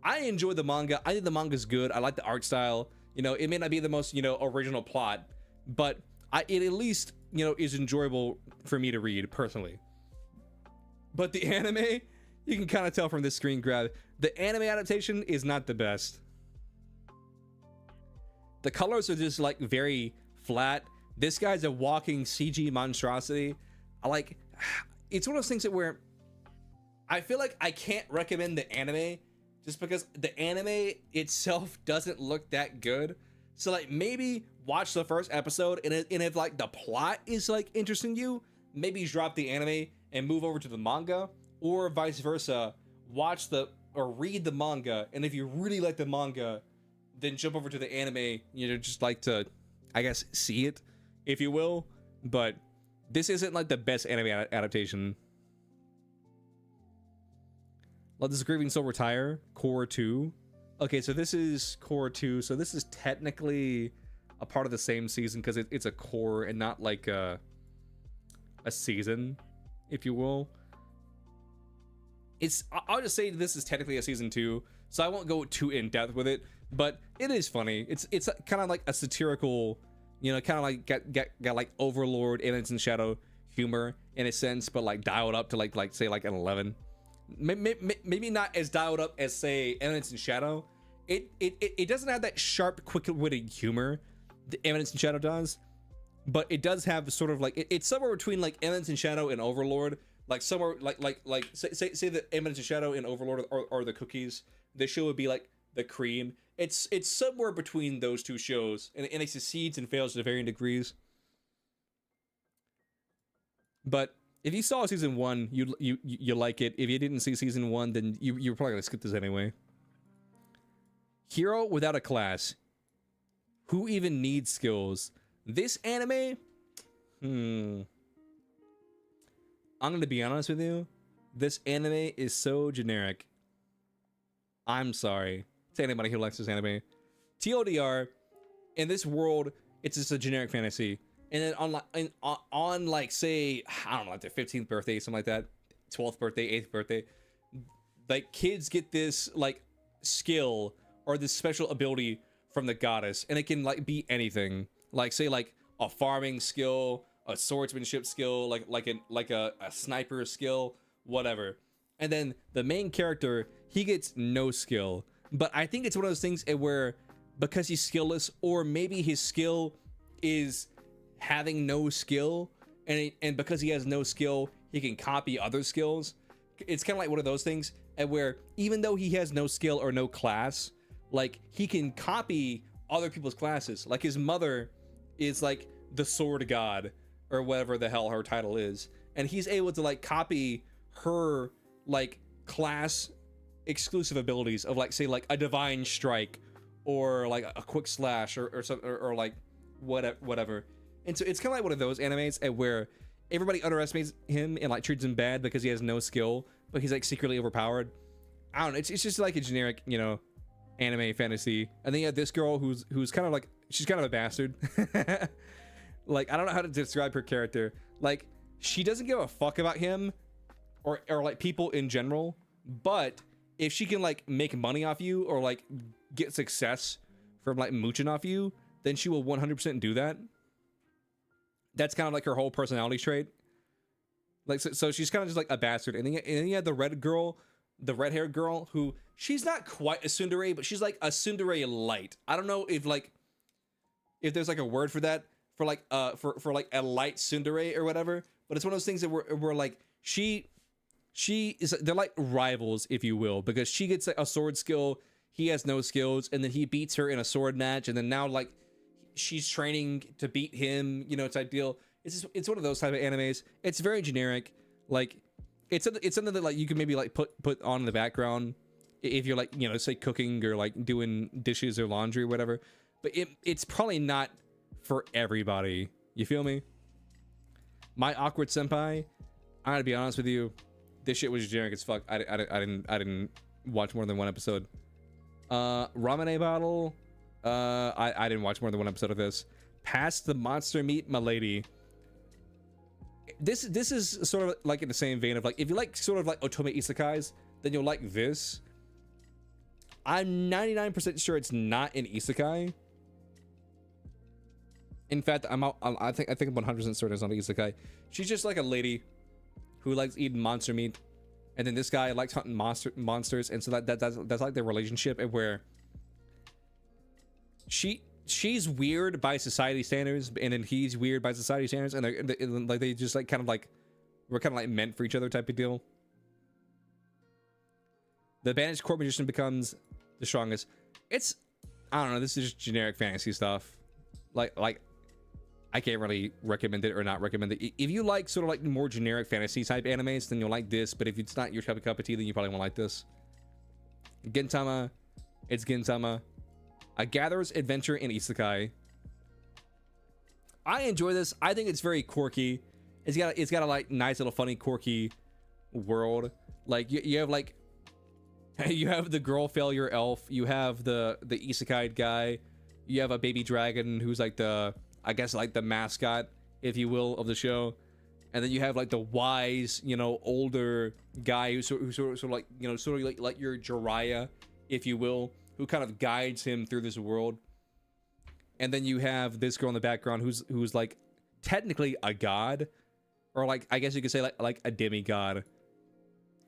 I enjoy the manga. I think the manga's good. I like the art style. You know, it may not be the most, you know, original plot, but it at least, you know, is enjoyable for me to read personally. But the anime, you can kind of tell from this screen grab, the anime adaptation is not the best. The colors are just like very flat. This guy's a walking CG monstrosity. It's one of those things that where I feel like I can't recommend the anime just because the anime itself doesn't look that good. So like maybe watch the first episode, and if like the plot is like interesting to you, maybe drop the anime and move over to the manga, or vice versa. Watch or read the manga, and if you really like the manga, then jump over to the anime. You know, just like to, I guess, see it, if you will. But this isn't like the best anime adaptation. Let this grieving soul retire. Core 2. Okay, so this is Core 2. So this is technically a part of the same season because it's a core and not like a season, if you will. I'll just say this is technically a season 2, so I won't go too in depth with it, but it is funny. It's kind of like a satirical, you know, kind of like got like Overlord, Innocent Shadow humor in a sense, but like dialed up to like say like an 11. Maybe not as dialed up as say Innocent Shadow. It doesn't have that sharp, quick-witted humor the Eminence and Shadow does, but it does have sort of like it's somewhere between like Eminence and Shadow and Overlord, like somewhere like say that Eminence and Shadow and Overlord are the cookies. This show would be like the cream. It's somewhere between those two shows, and it succeeds and fails to varying degrees. But if you saw season 1, you like it. If you didn't see season 1, then you're probably gonna skip this anyway. Hero without a class. Who even needs skills? This anime? I'm gonna be honest with you. This anime is so generic. I'm sorry to anybody who likes this anime. TLDR, in this world, it's just a generic fantasy. And then on like, say, I don't know, like their 15th birthday, something like that, 12th birthday, 8th birthday, like kids get this like skill or this special ability from the goddess, and it can like be anything, like say like a farming skill, a swordsmanship skill, like a sniper skill, whatever. And then the main character, he gets no skill, but I think it's one of those things where because he's skillless, or maybe his skill is having no skill, and because he has no skill, he can copy other skills. It's kind of like one of those things where even though he has no skill or no class, like he can copy other people's classes. Like his mother is like the sword god or whatever the hell her title is, and he's able to like copy her like class exclusive abilities of like say like a divine strike or like a quick slash or something or like whatever. And so it's kind of like one of those animes where everybody underestimates him and like treats him bad because he has no skill, but he's like secretly overpowered. I don't know, it's just like a generic, you know, anime fantasy. And then you have this girl who's kind of like, she's kind of a bastard. Like I don't know how to describe her character. Like she doesn't give a fuck about him or like people in general, but if she can like make money off you or like get success from like mooching off you, then she will 100% do that. That's kind of like her whole personality trait. Like so she's kind of just like a bastard. And then you have the red-haired girl who, she's not quite a tsundere, but she's like a tsundere light. I don't know if there's like a word for that, for like for like a light tsundere or whatever, but it's one of those things that we're like she is, they're like rivals, if you will, because she gets like a sword skill, he has no skills, and then he beats her in a sword match, and then now like she's training to beat him, you know, type deal. It's one of those type of animes. It's very generic. Like it's something that like you can maybe like put on in the background if you're like, you know, say cooking or like doing dishes or laundry or whatever, but it's probably not for everybody. You feel me? My Awkward Senpai, I gotta be honest with you, this shit was generic as fuck. I didn't watch more than one episode. Ramune Bottle, I didn't watch more than one episode of this. Past the Monster Meat Milady. This is sort of like in the same vein of like, if you like sort of like otome isekais, then you'll like this. I'm 99% sure it's not an isekai. In fact, I think I'm 100% certain it's not an isekai. She's just like a lady who likes eating monster meat, and then this guy likes hunting monsters, and so that's like their relationship, and where she's weird by society standards, and then he's weird by society standards, and they just like kind of like, we're kind of like meant for each other type of deal. The banished court magician becomes the strongest. It's, I don't know, this is just generic fantasy stuff. Like I can't really recommend it or not recommend it. If you like sort of like more generic fantasy type animes, then you'll like this, but if it's not your type of cup of tea, then you probably won't like this. Gintama, it's Gintama. A gatherer's adventure in isekai. I enjoy this. I think it's very quirky. It's got a like nice little funny quirky world. Like you have like, you have the girl failure elf, you have the isekai guy, you have a baby dragon who's like the, I guess like the mascot, if you will, of the show, And then you have like the wise, you know, older guy who's sort of like, you know, sort of like your Jiraiya, if you will, who kind of guides him through this world. And then you have this girl in the background who's like technically a god, or like, I guess you could say like a demigod,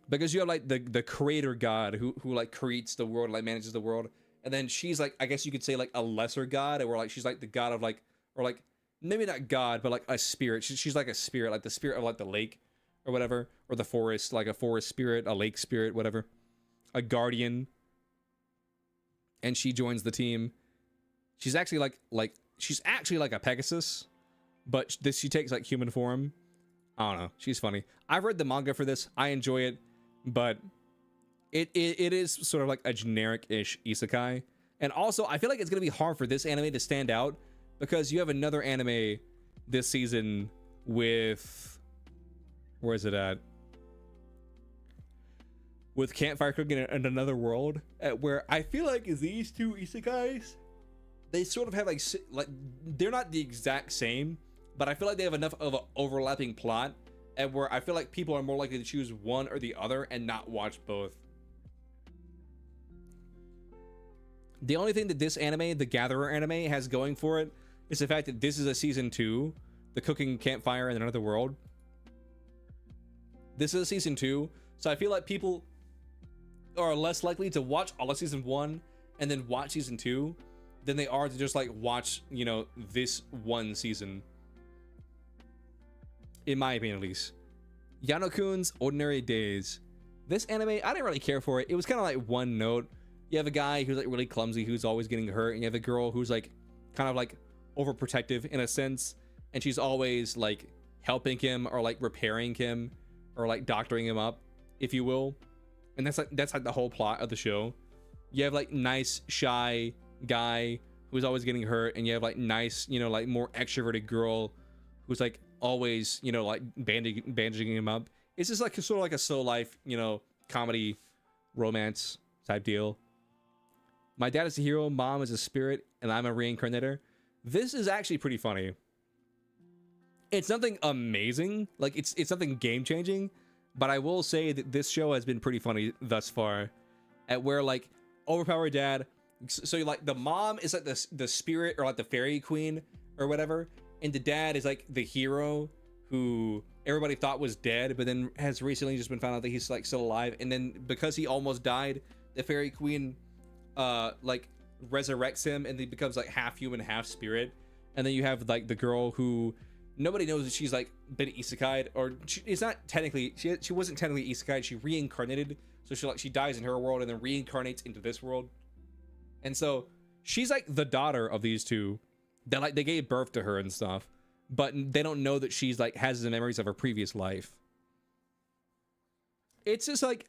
because you have like the creator god who like creates the world, like manages the world. And then she's like, I guess you could say like a lesser god, or like she's like the god of like, or like maybe not god, but like a spirit. She's like a spirit, like the spirit of like the lake or whatever, or the forest, like a forest spirit, a lake spirit, whatever, a guardian. And she joins the team. She's actually like she's actually like a Pegasus, but she takes like human form. I don't know. She's funny. I've read the manga for this. I enjoy it, but it is sort of like a generic-ish isekai. And also, I feel like it's gonna be hard for this anime to stand out, because you have another anime this season with, where is it at? With Campfire Cooking in Another World, where I feel like these two isekais, they sort of have like they're not the exact same, but I feel like they have enough of an overlapping plot, and where I feel like people are more likely to choose one or the other and not watch both. The only thing that this anime, the Gatherer anime, has going for it is the fact that this is a season 2, the Cooking Campfire in Another World. This is a season 2, so I feel like people are less likely to watch all of season 1 and then watch season 2 than they are to just like watch, you know, this one season. In my opinion, at least. Yano-kun's Ordinary Days. This anime, I didn't really care for it. It was kind of like one note. You have a guy who's like really clumsy, who's always getting hurt, and you have a girl who's like kind of like overprotective in a sense, and she's always like helping him or like repairing him or like doctoring him up, if you will. And that's like the whole plot of the show. You have like nice shy guy who's always getting hurt, and you have like nice, you know, like more extroverted girl who's like always, you know, like bandaging him up. It's just like sort of like a slow life, you know, comedy romance type deal. My dad is a hero, mom is a spirit, and I'm a reincarnator. This is actually pretty funny. It's nothing amazing, like it's nothing game changing, but I will say that this show has been pretty funny thus far. At where like overpowered dad, so like the mom is like the spirit or like the fairy queen or whatever, and the dad is like the hero who everybody thought was dead, but then has recently just been found out that he's like still alive. And then because he almost died, the fairy queen like resurrects him, and he becomes like half human, half spirit. And then you have like the girl who nobody knows that she's like been isekai'd, or it's not technically, she wasn't technically isekai'd, she reincarnated. So she dies in her world and then reincarnates into this world. And so she's like the daughter of these two that like they gave birth to her and stuff, but they don't know that she's like has the memories of her previous life. It's just like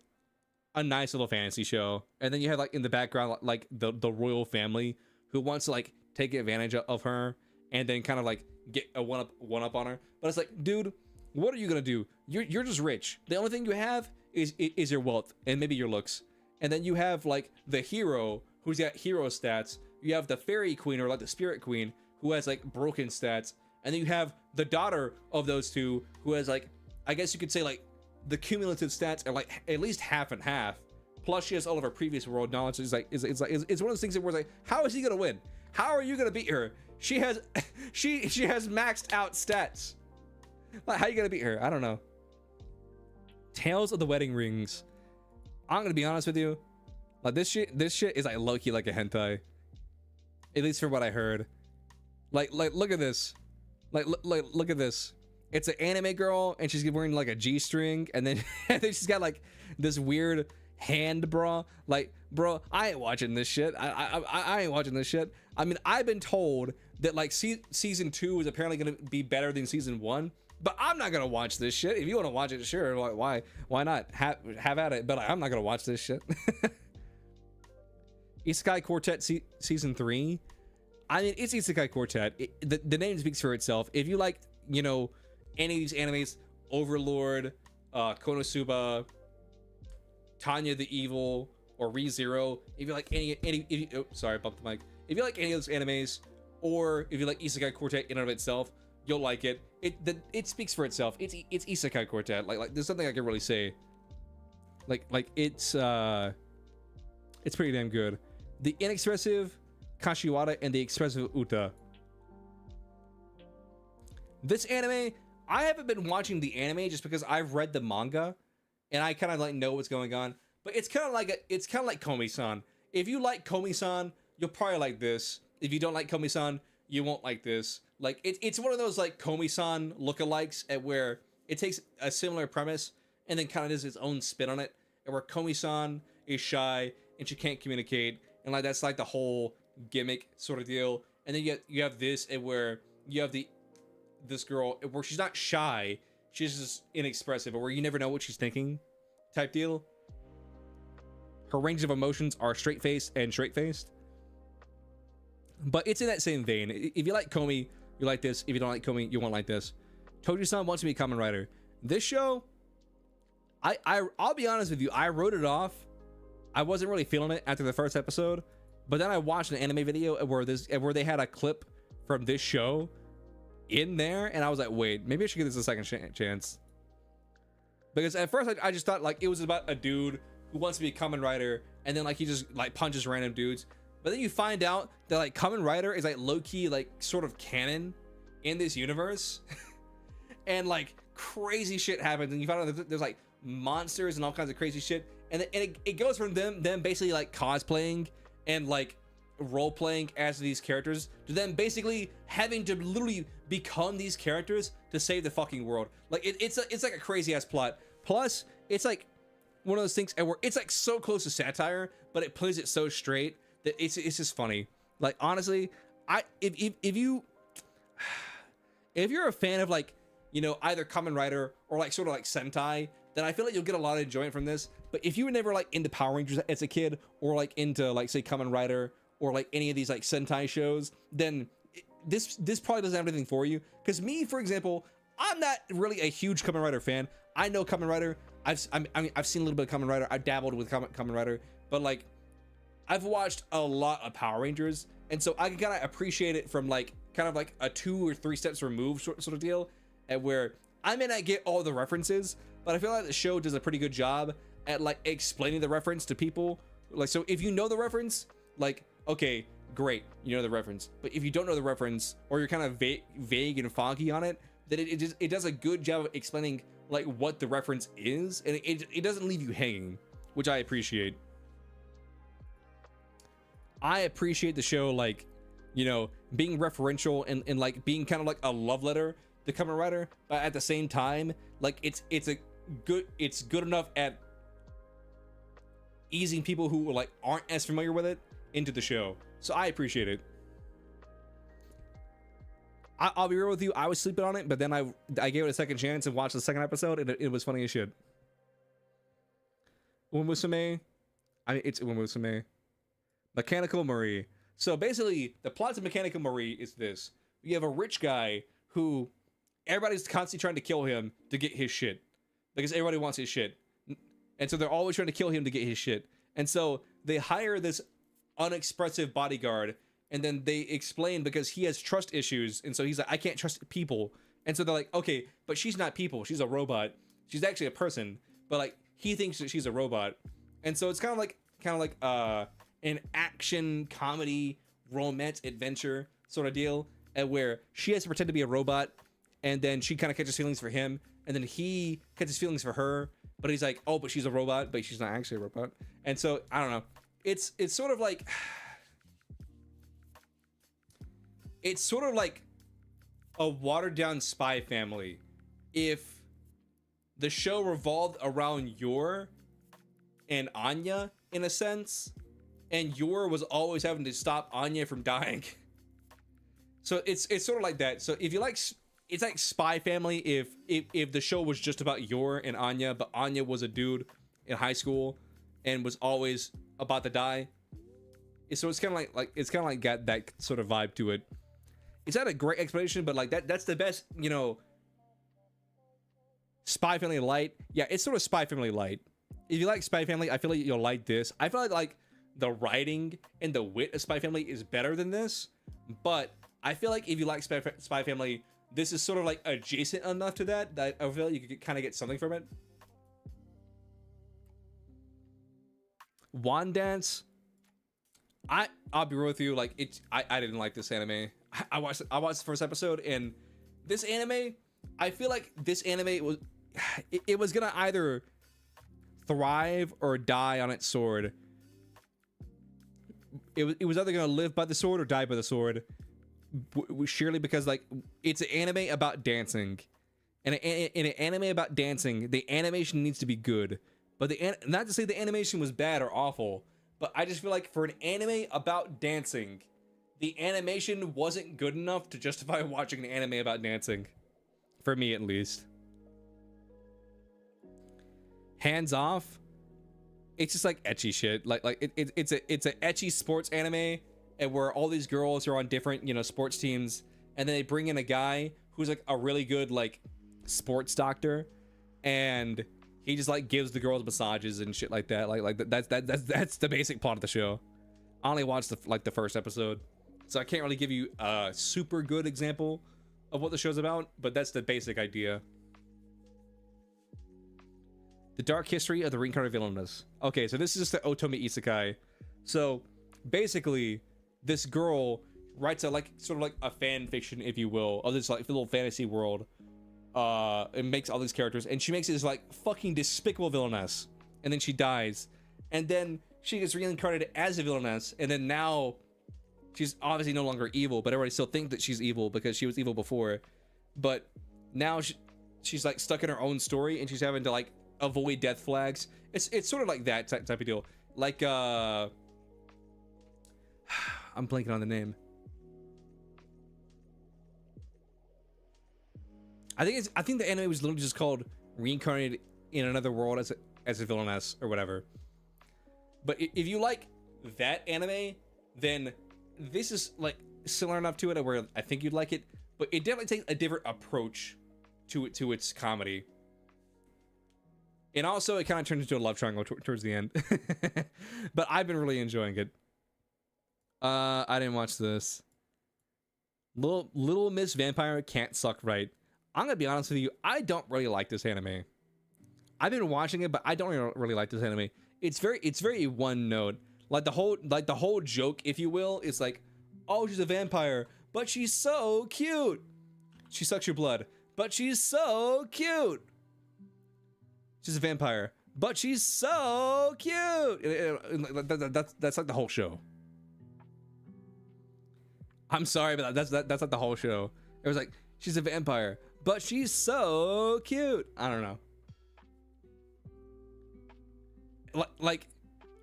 a nice little fantasy show. And then you have like in the background like the royal family who wants to like take advantage of her and then kind of like get a one up on her. But it's like, dude, what are you gonna do? You're just rich. The only thing you have is your wealth and maybe your looks. And then you have like the hero who's got hero stats. You have the fairy queen, or like the spirit queen, who has like broken stats. And then you have the daughter of those two who has like, I guess you could say like the cumulative stats are like at least half and half. Plus she has all of her previous world knowledge. It's like it's one of those things that we're like, how is he gonna win? How are you gonna beat her? She has she has maxed out stats. Like, how are you gonna beat her? I don't know. Tales of the Wedding Rings. I'm gonna be honest with you. Like this shit is like low-key like a hentai. At least for what I heard. Like look at this. Like look at this. It's an anime girl and she's wearing like a G-string, and then and then she's got like this weird hand bra. Like, bro, I ain't watching this shit. I ain't watching this shit. I mean, I've been told that like season 2 is apparently gonna be better than season 1, but I'm not gonna watch this shit. If you want to watch it, sure. Like, why not? Have at it. But like, I'm not gonna watch this shit. Isekai Quartet season 3. I mean, it's Isekai Quartet. The name speaks for itself. If you like, you know, any of these animes, Overlord, Konosuba, Tanya the Evil, or ReZero, if you like sorry, I bumped the mic. If you like any of those animes, or if you like Isekai Quartet in and of itself, you'll like it. It speaks for itself. It's Isekai Quartet. Like there's something I can really say. Like it's pretty damn good. The inexpressive Kashiwara and the expressive Uta. This anime, I haven't been watching the anime just because I've read the manga and I kind of like know what's going on. But it's kind of like Komi-san. If you like Komi-san, you'll probably like this. If you don't like Komi-san, you won't like this. Like it's one of those like Komi-san lookalikes at where it takes a similar premise and then kind of does its own spin on it. And where Komi-san is shy and she can't communicate, and like that's like the whole gimmick sort of deal. And then you have this, and where you have this girl where she's not shy, she's just inexpressive, or where you never know what she's thinking, type deal. Her range of emotions are straight-faced and straight-faced. But it's in that same vein. If you like Komi, you like this. If you don't like Komi, you won't like this. Toji-san wants to be a Kamen Rider. This show, I'll be honest with you, I wrote it off. I wasn't really feeling it after the first episode, but then I watched an anime video where they had a clip from this show in there, and I was like, wait, maybe I should give this a second chance. Because at first I just thought like it was about a dude who wants to be a Kamen Rider, and then like he just like punches random dudes. But then you find out that like Kamen Rider is like low-key like sort of canon in this universe. And like crazy shit happens, and you find out that there's like monsters and all kinds of crazy shit. And it goes from them basically like cosplaying and like role playing as these characters to them basically having to literally become these characters to save the fucking world. Like it's like a crazy ass plot. Plus, it's like one of those things where it's like so close to satire, but it plays it so straight that it's just funny. Like honestly, if you're a fan of like, you know, either Kamen Rider or like sort of like Sentai, then I feel like you'll get a lot of enjoyment from this. But if you were never like into Power Rangers as a kid, or like into like say Kamen Rider or like any of these like Sentai shows, then this probably doesn't have anything for you. Because me, for example, I'm not really a huge Kamen Rider fan. I know Kamen Rider. I've seen a little bit of Kamen Rider. I've dabbled with Kamen Rider, but like I've watched a lot of Power Rangers, and so I can kind of appreciate it from like kind of like a 2 or 3 steps removed sort of deal, at where I may not get all the references, but I feel like the show does a pretty good job at like explaining the reference to people. Like, so if you know the reference, like, okay, great, you know the reference. But if you don't know the reference, or you're kind of vague and foggy on it, then it does a good job of explaining like what the reference is, and it doesn't leave you hanging, which I appreciate. I appreciate the show, like, you know, being referential and like being kind of like a love letter to Kamen Rider, but at the same time, like it's good enough at easing people who like aren't as familiar with it into the show. So I appreciate it. I'll be real with you, I was sleeping on it, but then I gave it a second chance and watched the second episode, and it was funny as shit. Umusume, it's Umusume. Mechanical Marie. So basically, the plot of Mechanical Marie is this: you have a rich guy who everybody's constantly trying to kill him to get his shit, because everybody wants his shit, and so they're always trying to kill him to get his shit. And so they hire this unexpressive bodyguard, and then they explain because he has trust issues, and so he's like, I can't trust people. And so they're like, okay, but she's not people, she's a robot. She's actually a person, but like he thinks that she's a robot. And so it's kind of like an action comedy romance adventure sort of deal, at where she has to pretend to be a robot, and then she kind of catches feelings for him, and then he catches feelings for her, but he's like, oh, but she's a robot, but she's not actually a robot. And so I don't know, it's sort of like it's sort of like a watered down Spy Family if the show revolved around Yor and Anya in a sense, and Yor was always having to stop Anya from dying. So it's sort of like that. So if you like, it's like Spy Family if the show was just about Yor and Anya, but Anya was a dude in high school and was always about to die. So it's kind of like it's kind of like got that sort of vibe to it. It's not a great explanation, but like that's the best, you know. Spy Family light, yeah, it's sort of Spy Family light. If you like Spy Family, I feel like you'll like this. I feel like the writing and the wit of Spy Family is better than this, but I feel like if you like Spy Family, this is sort of like adjacent enough to that I feel like you could kind of get something from it. Wand Dance, I'll be real with you, like I didn't like this anime. I watched the first episode, and this anime, I feel like this anime was it was gonna either thrive or die on its sword. It was either gonna live by the sword or die by the sword, surely, because like it's an anime about dancing, and in an anime about dancing, the animation needs to be good. But not to say the animation was bad or awful, but I just feel like for an anime about dancing, the animation wasn't good enough to justify watching an anime about dancing, for me at least. Hands Off, it's just like ecchi shit. It's a ecchi sports anime, and where all these girls are on different, you know, sports teams, and then they bring in a guy who's like a really good like sports doctor, and he just like gives the girls massages and shit like that. That's the basic plot of the show. I only watched the first episode, so I can't really give you a super good example of what the show's about, but that's the basic idea. The Dark History of the Reincarnated Villainess. Okay, so this is just the Otome Isekai. So basically, this girl writes a like sort of like a fan fiction, if you will, of this like little fantasy world. It makes all these characters, and she makes this like fucking despicable villainess, and then she dies, and then she gets reincarnated as a villainess, and then now she's obviously no longer evil, but everybody still thinks that she's evil because she was evil before. But now she's like stuck in her own story, and she's having to like avoid death flags. It's sort of like that type of deal. Like I'm blanking on the name. I think the anime was literally just called Reincarnated in Another World as a Villainess or whatever. But if you like that anime, then this is like similar enough to it where I think you'd like it, but it definitely takes a different approach to its comedy. And also it kind of turns into a love triangle towards the end. But I've been really enjoying it. I didn't watch this. Little Miss Vampire Can't Suck Right. I'm gonna be honest with you, I don't really like this anime. I've been watching it, but I don't really like this anime. It's very one note. Like the whole joke, if you will, is like, oh, she's a vampire, but she's so cute. She sucks your blood, but she's so cute. She's a vampire, but she's so cute. That's like the whole show. I'm sorry, but that's like the whole show. It was like, she's a vampire, but she's so cute. I don't know. Like,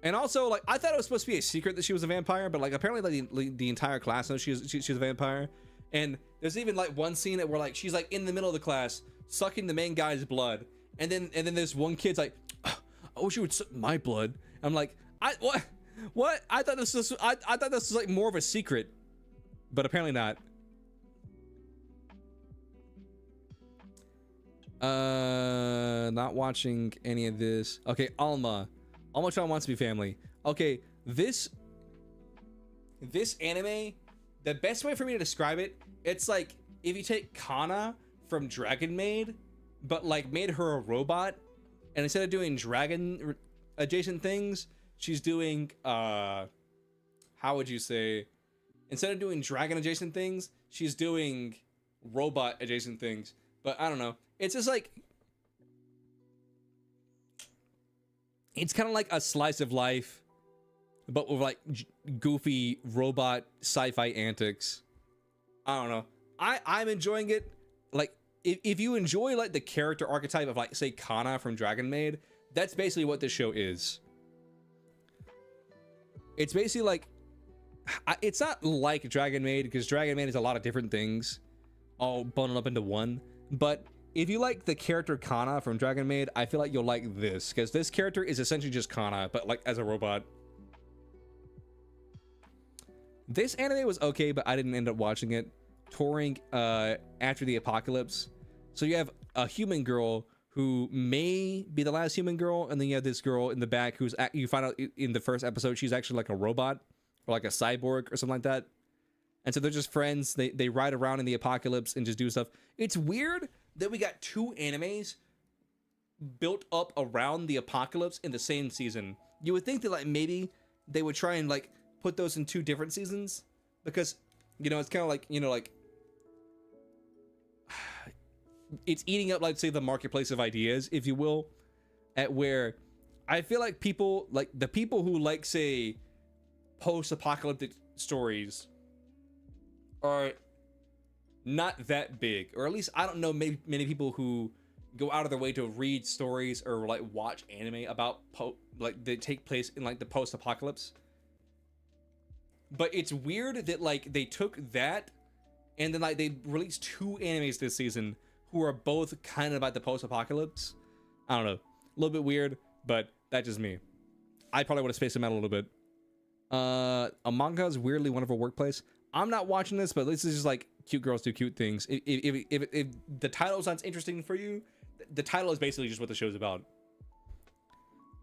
and also like I thought it was supposed to be a secret that she was a vampire, but like apparently like the entire class knows she's a vampire. And there's even like one scene where like she's like in the middle of the class sucking the main guy's blood, and then this one kid's like, oh, I wish you would suck my blood. I'm like, what? I thought this was like more of a secret, but apparently not. Not watching any of this. Okay, Alma Child Wants to Be Family. Okay, this anime, the best way for me to describe it, it's like if you take Kana from Dragon Maid, but like made her a robot, and instead of doing dragon adjacent things, she's doing how would you say, instead of doing dragon adjacent things, she's doing robot adjacent things. But I don't know, it's just like, it's kind of like a slice of life, but with like goofy robot sci-fi antics. I don't know, I'm enjoying it. Like if you enjoy like the character archetype of like say Kana from Dragon Maid, that's basically what this show is. It's basically like, it's not like Dragon Maid, because Dragon Maid is a lot of different things all bundled up into one. But if you like the character Kana from Dragon Maid, I feel like you'll like this, because this character is essentially just Kana, but like as a robot. This anime was okay, but I didn't end up watching it. Touring After the Apocalypse. So you have a human girl who may be the last human girl, and then you have this girl in the back who's you find out in the first episode she's actually like a robot or like a cyborg or something like that. And so they're just friends. They ride around in the apocalypse and just do stuff. It's weird that we got 2 animes built up around the apocalypse in the same season. You would think that like maybe they would try and like put those in 2 different seasons, because you know it's kind of like, you know, like it's eating up, like, say, the marketplace of ideas, if you will, at where I feel like people, like the people who like, say, post-apocalyptic stories are not that big, or at least I don't know many people who go out of their way to read stories or like watch anime about like they take place in like the post-apocalypse. But it's weird that like they took that and then like they released 2 animes this season who are both kind of about the post-apocalypse. I don't know, a little bit weird, but that's just me. I probably would have spaced them out a little bit. A manga is weirdly wonderful workplace. I'm not watching this, but this is just like cute girls do cute things. If the title sounds interesting for you, the title is basically just what the show's about.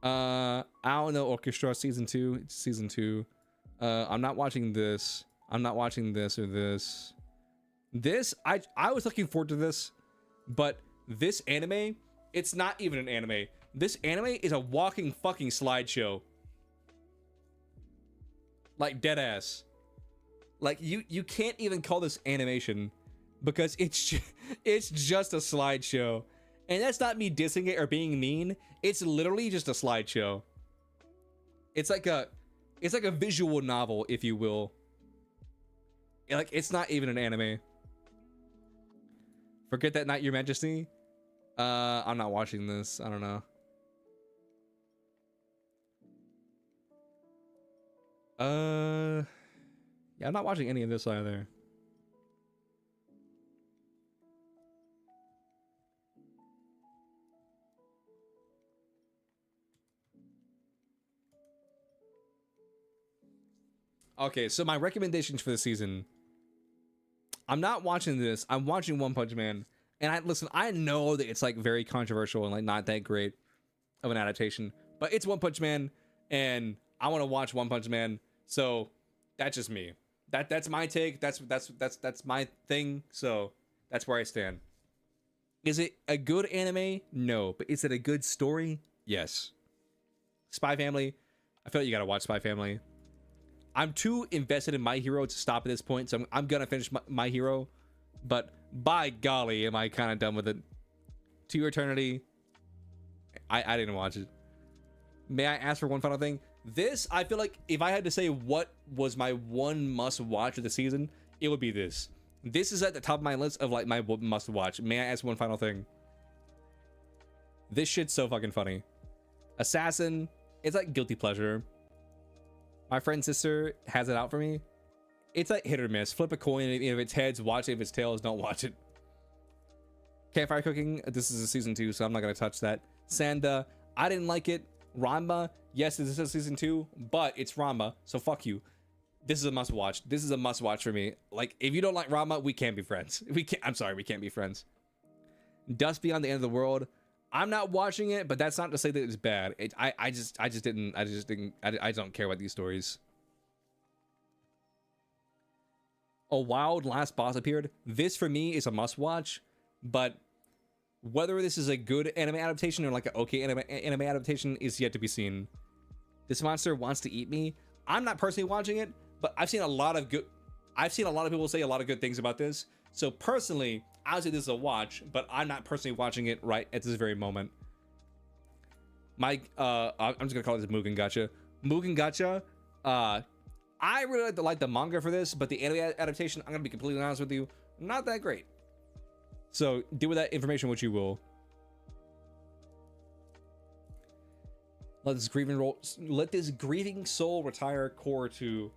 I don't know, Orchestra season 2. It's season 2. I'm not watching this. I'm not watching this or this. This I was looking forward to this, but this anime, it's not even an anime. This anime is a walking fucking slideshow. Like dead ass. Like you can't even call this animation because it's just a slideshow. And that's not me dissing it or being mean. It's literally just a slideshow. It's like a visual novel, if you will. Like, it's not even an anime. Forget that night, Your Majesty. I'm not watching this. I don't know. Yeah, I'm not watching any of this either. Okay, so my recommendations for the season. I'm not watching this. I'm watching One Punch Man. And listen, I know that it's like very controversial and like not that great of an adaptation, but it's One Punch Man and I want to watch One Punch Man. So that's just me. That's my take. That's my thing. So that's where I stand. Is it a good anime? No. But is it a good story? Yes. Spy Family. I feel like you got to watch Spy Family. I'm too invested in My Hero to stop at this point, so I'm gonna finish My Hero, but by golly, am I kind of done with it. To Eternity, I didn't watch it. May I ask for one final thing? This, I feel like if I had to say what was my one must watch of the season, it would be this. This is at the top of my list of like my must watch. May I ask one final thing? This shit's so fucking funny. Assassin, it's like guilty pleasure. My friend's sister has it out for me. It's like hit or miss. Flip a coin. If it's heads, watch it. If it's tails, don't watch it. Campfire Cooking. This is a season 2, so I'm not going to touch that. Sanda. I didn't like it. Ranma. Yes, this is a season 2, but it's Ranma, so fuck you. This is a must watch. This is a must watch for me. Like, if you don't like Ranma, we can't be friends. I'm sorry, we can't be friends. Dust Beyond the End of the World. I'm not watching it, but that's not to say that it's bad. I just don't care about these stories. A Wild Last Boss appeared. This for me is a must watch, but whether this is a good anime adaptation or like an okay anime adaptation is yet to be seen. This Monster Wants to Eat Me. I'm not personally watching it, but I've seen a lot of people say a lot of good things about this. So personally, I would say this is a watch, but I'm not personally watching it right at this very moment. I'm just gonna call this Mugen Gacha. Mugen Gacha. I really like the manga for this, but the anime adaptation, I'm gonna be completely honest with you, not that great. So do with that information what you will. Let this grieving soul retire. Core 2.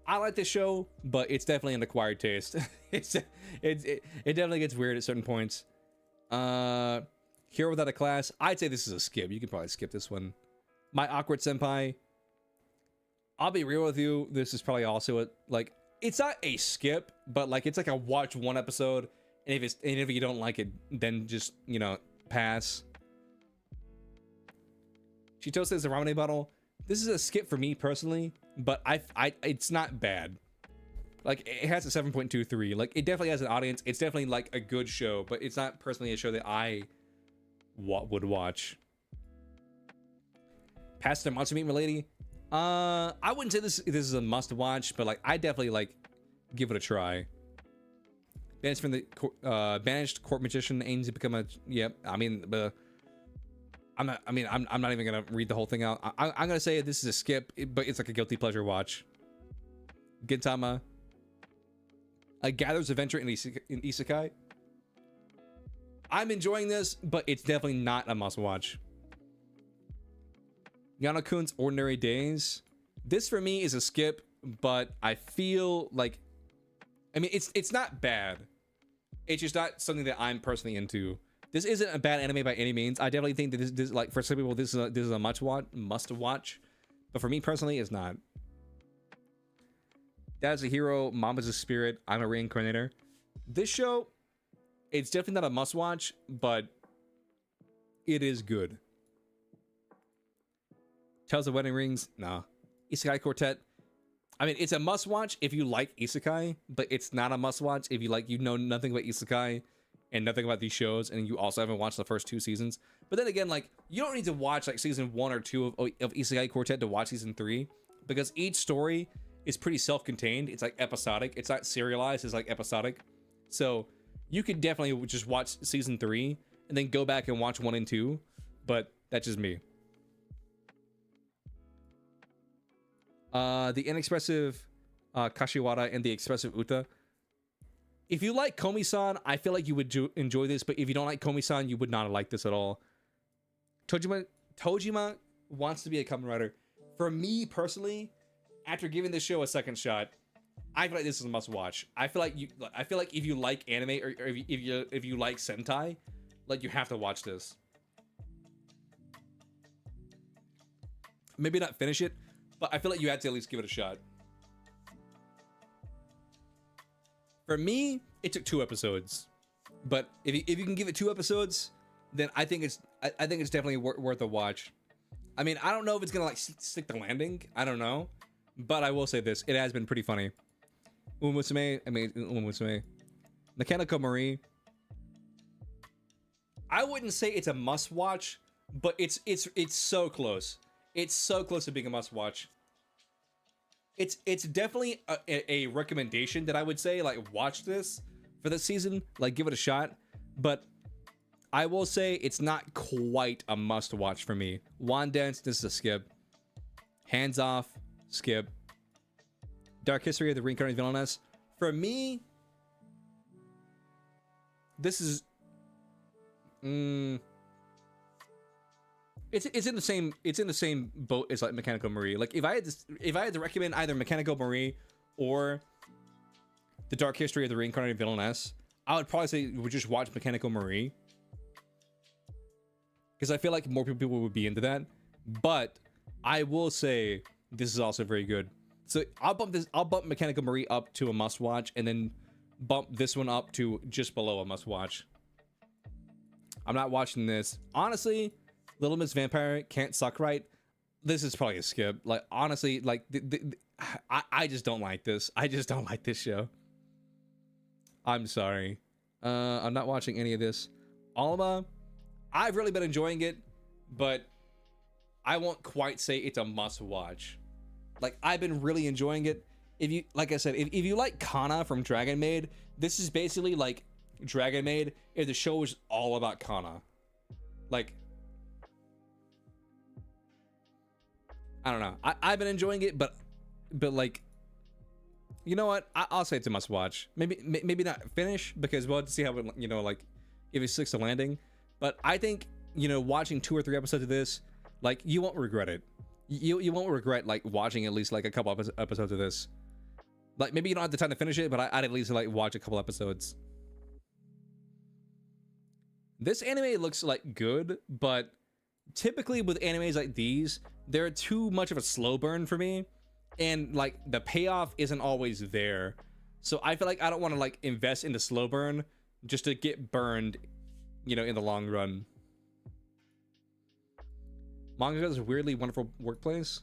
I like this show, but it's definitely an acquired taste. it definitely gets weird at certain points. Hero Without a Class. I'd say this is a skip. You can probably skip this one. My Awkward Senpai. I'll be real with you. This is probably also it's not a skip, but like it's like a watch one episode, and if you don't like it, then just pass. Chito says the ramen bottle. This is a skip for me personally, but it's not bad. Like, it has a 7.23. Like, it definitely has an audience. It's definitely like a good show, but it's not personally a show that I would watch. Pastor Monster Meat Milady. I wouldn't say this is a must watch, but like I definitely like give it a try. Banished from the banished court magician aims to become a I mean, I'm not even gonna read the whole thing out. I'm gonna say this is a skip, but it's like a guilty pleasure watch. Gintama gathers adventure in isekai. I'm enjoying this, but it's definitely not a must watch. Yano-kun's Ordinary Days. This for me is a skip, but I feel like, I mean, it's not bad. It's just not something that I'm personally into. This isn't a bad anime by any means. I definitely think that this like for some people this is a must watch, but for me personally, it's not. Dad's a hero. Mom is a spirit. I'm a reincarnator. This show, it's definitely not a must watch, but it is good. Tales of Wedding Rings, nah. Isekai Quartet. I mean, it's a must watch if you like isekai, but it's not a must watch if you know nothing about isekai and nothing about these shows, and you also haven't watched the first 2 seasons. But then again, like, you don't need to watch like season 1 or 2 of Isekai Quartet to watch season 3, because each story is pretty self-contained. It's like episodic. It's not serialized. It's like episodic. So you could definitely just watch season 3 and then go back and watch 1 and 2. But that's just me. The inexpressive Kashiwara and the expressive Uta. If you like Komi-san, I feel like you would enjoy this, but if you don't like Komi-san, you would not like this at all. Tojima wants to be a Kamen Rider. For me personally, after giving this show a second shot, I feel like this is a must watch. I feel like if you like anime or if you like Sentai, like, you have to watch this. Maybe not finish it, but I feel like you had to at least give it a shot. For me, it took 2 episodes, but if you can give it 2 episodes, then I think it's definitely worth a watch. I mean, I don't know if it's gonna like stick the landing. I don't know, but I will say this: it has been pretty funny. Umusume, Mechanical Marie. I wouldn't say it's a must watch, but it's so close. It's so close to being a must watch. It's definitely a recommendation that I would say, like, watch this for this season, like, give it a shot. But I will say it's not quite a must watch for me. Wand Dance, this is a skip. Hands Off, skip. Dark History of the Reincarnated Villainess. For me, this is it's in the same boat as like Mechanical Marie. Like, if I had to recommend either Mechanical Marie or the Dark History of the Reincarnated Villainess, I would probably say we just watch Mechanical Marie, because I feel like more people would be into that. But I will say this is also very good. So I'll bump Mechanical Marie up to a must watch, and then bump this one up to just below a must watch. I'm not watching this. Honestly, Little Miss Vampire Can't Suck Right. This is probably a skip. Like, honestly, like, I just don't like this. I just don't like this show. I'm sorry. I'm not watching any of this. Alma, I've really been enjoying it, but I won't quite say it's a must watch. Like, I've been really enjoying it. If you, like I said, if you like Kana from Dragon Maid, this is basically like Dragon Maid if the show was all about Kana. Like, I don't know. I've been enjoying it, but like, you know what? I'll say it's a must watch. Maybe not finish, because we'll have to see how it, you know, like, if it sticks to landing. But I think, you know, watching 2 or 3 episodes of this, like, you won't regret it. You won't regret, like, watching at least like a couple episodes of this. Like, maybe you don't have the time to finish it, but I'd at least like watch a couple episodes. This anime looks like good, but typically with animes like these, they're too much of a slow burn for me, and like the payoff isn't always there. So I feel like I don't want to like invest in the slow burn just to get burned, you know, in the long run. Manga is a weirdly wonderful workplace.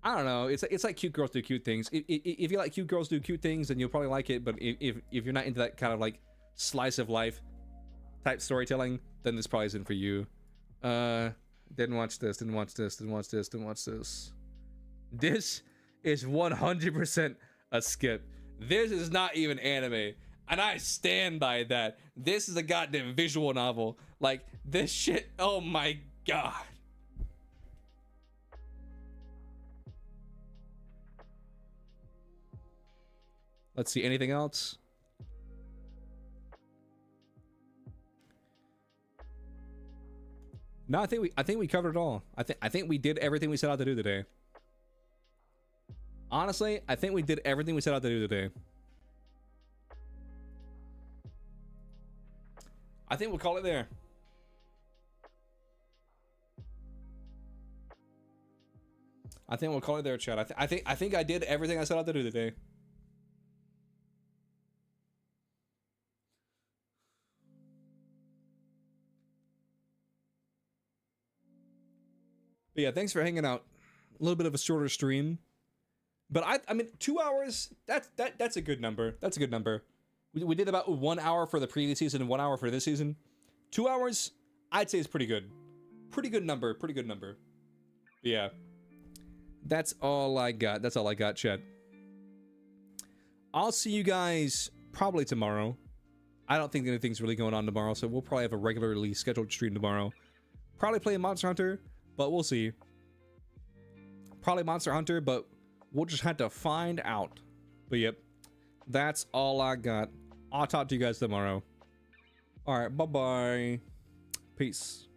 I don't know. It's like cute girls do cute things. If you like cute girls do cute things, then you'll probably like it. But if you're not into that kind of like slice of life type storytelling, then this probably isn't for you. Didn't watch this. Didn't watch this. Didn't watch this. Didn't watch this. This is 100% a skip. This is not even anime, and I stand by that. This is a goddamn visual novel. Like this shit. Oh my god. Let's see, anything else? No, I think we covered it all. I think we did everything we set out to do today. Honestly, I think we did everything we set out to do today. I think we'll call it there. I think we'll call it there, chat. I think I did everything I set out to do today. But yeah, thanks for hanging out. A little bit of a shorter stream, but I mean 2 hours. That's a good number. That's a good number. We did about 1 hour for the previous season and 1 hour for this season. 2 hours, I'd say is pretty good. Pretty good number. Pretty good number. But yeah, that's all I got. That's all I got, chat. I'll see you guys probably tomorrow. I don't think anything's really going on tomorrow, so we'll probably have a regularly scheduled stream tomorrow. Probably play Monster Hunter, but we'll see. Probably Monster Hunter, but we'll just have to find out. But yep, that's all I got. I'll talk to you guys tomorrow. All right, bye-bye. Peace.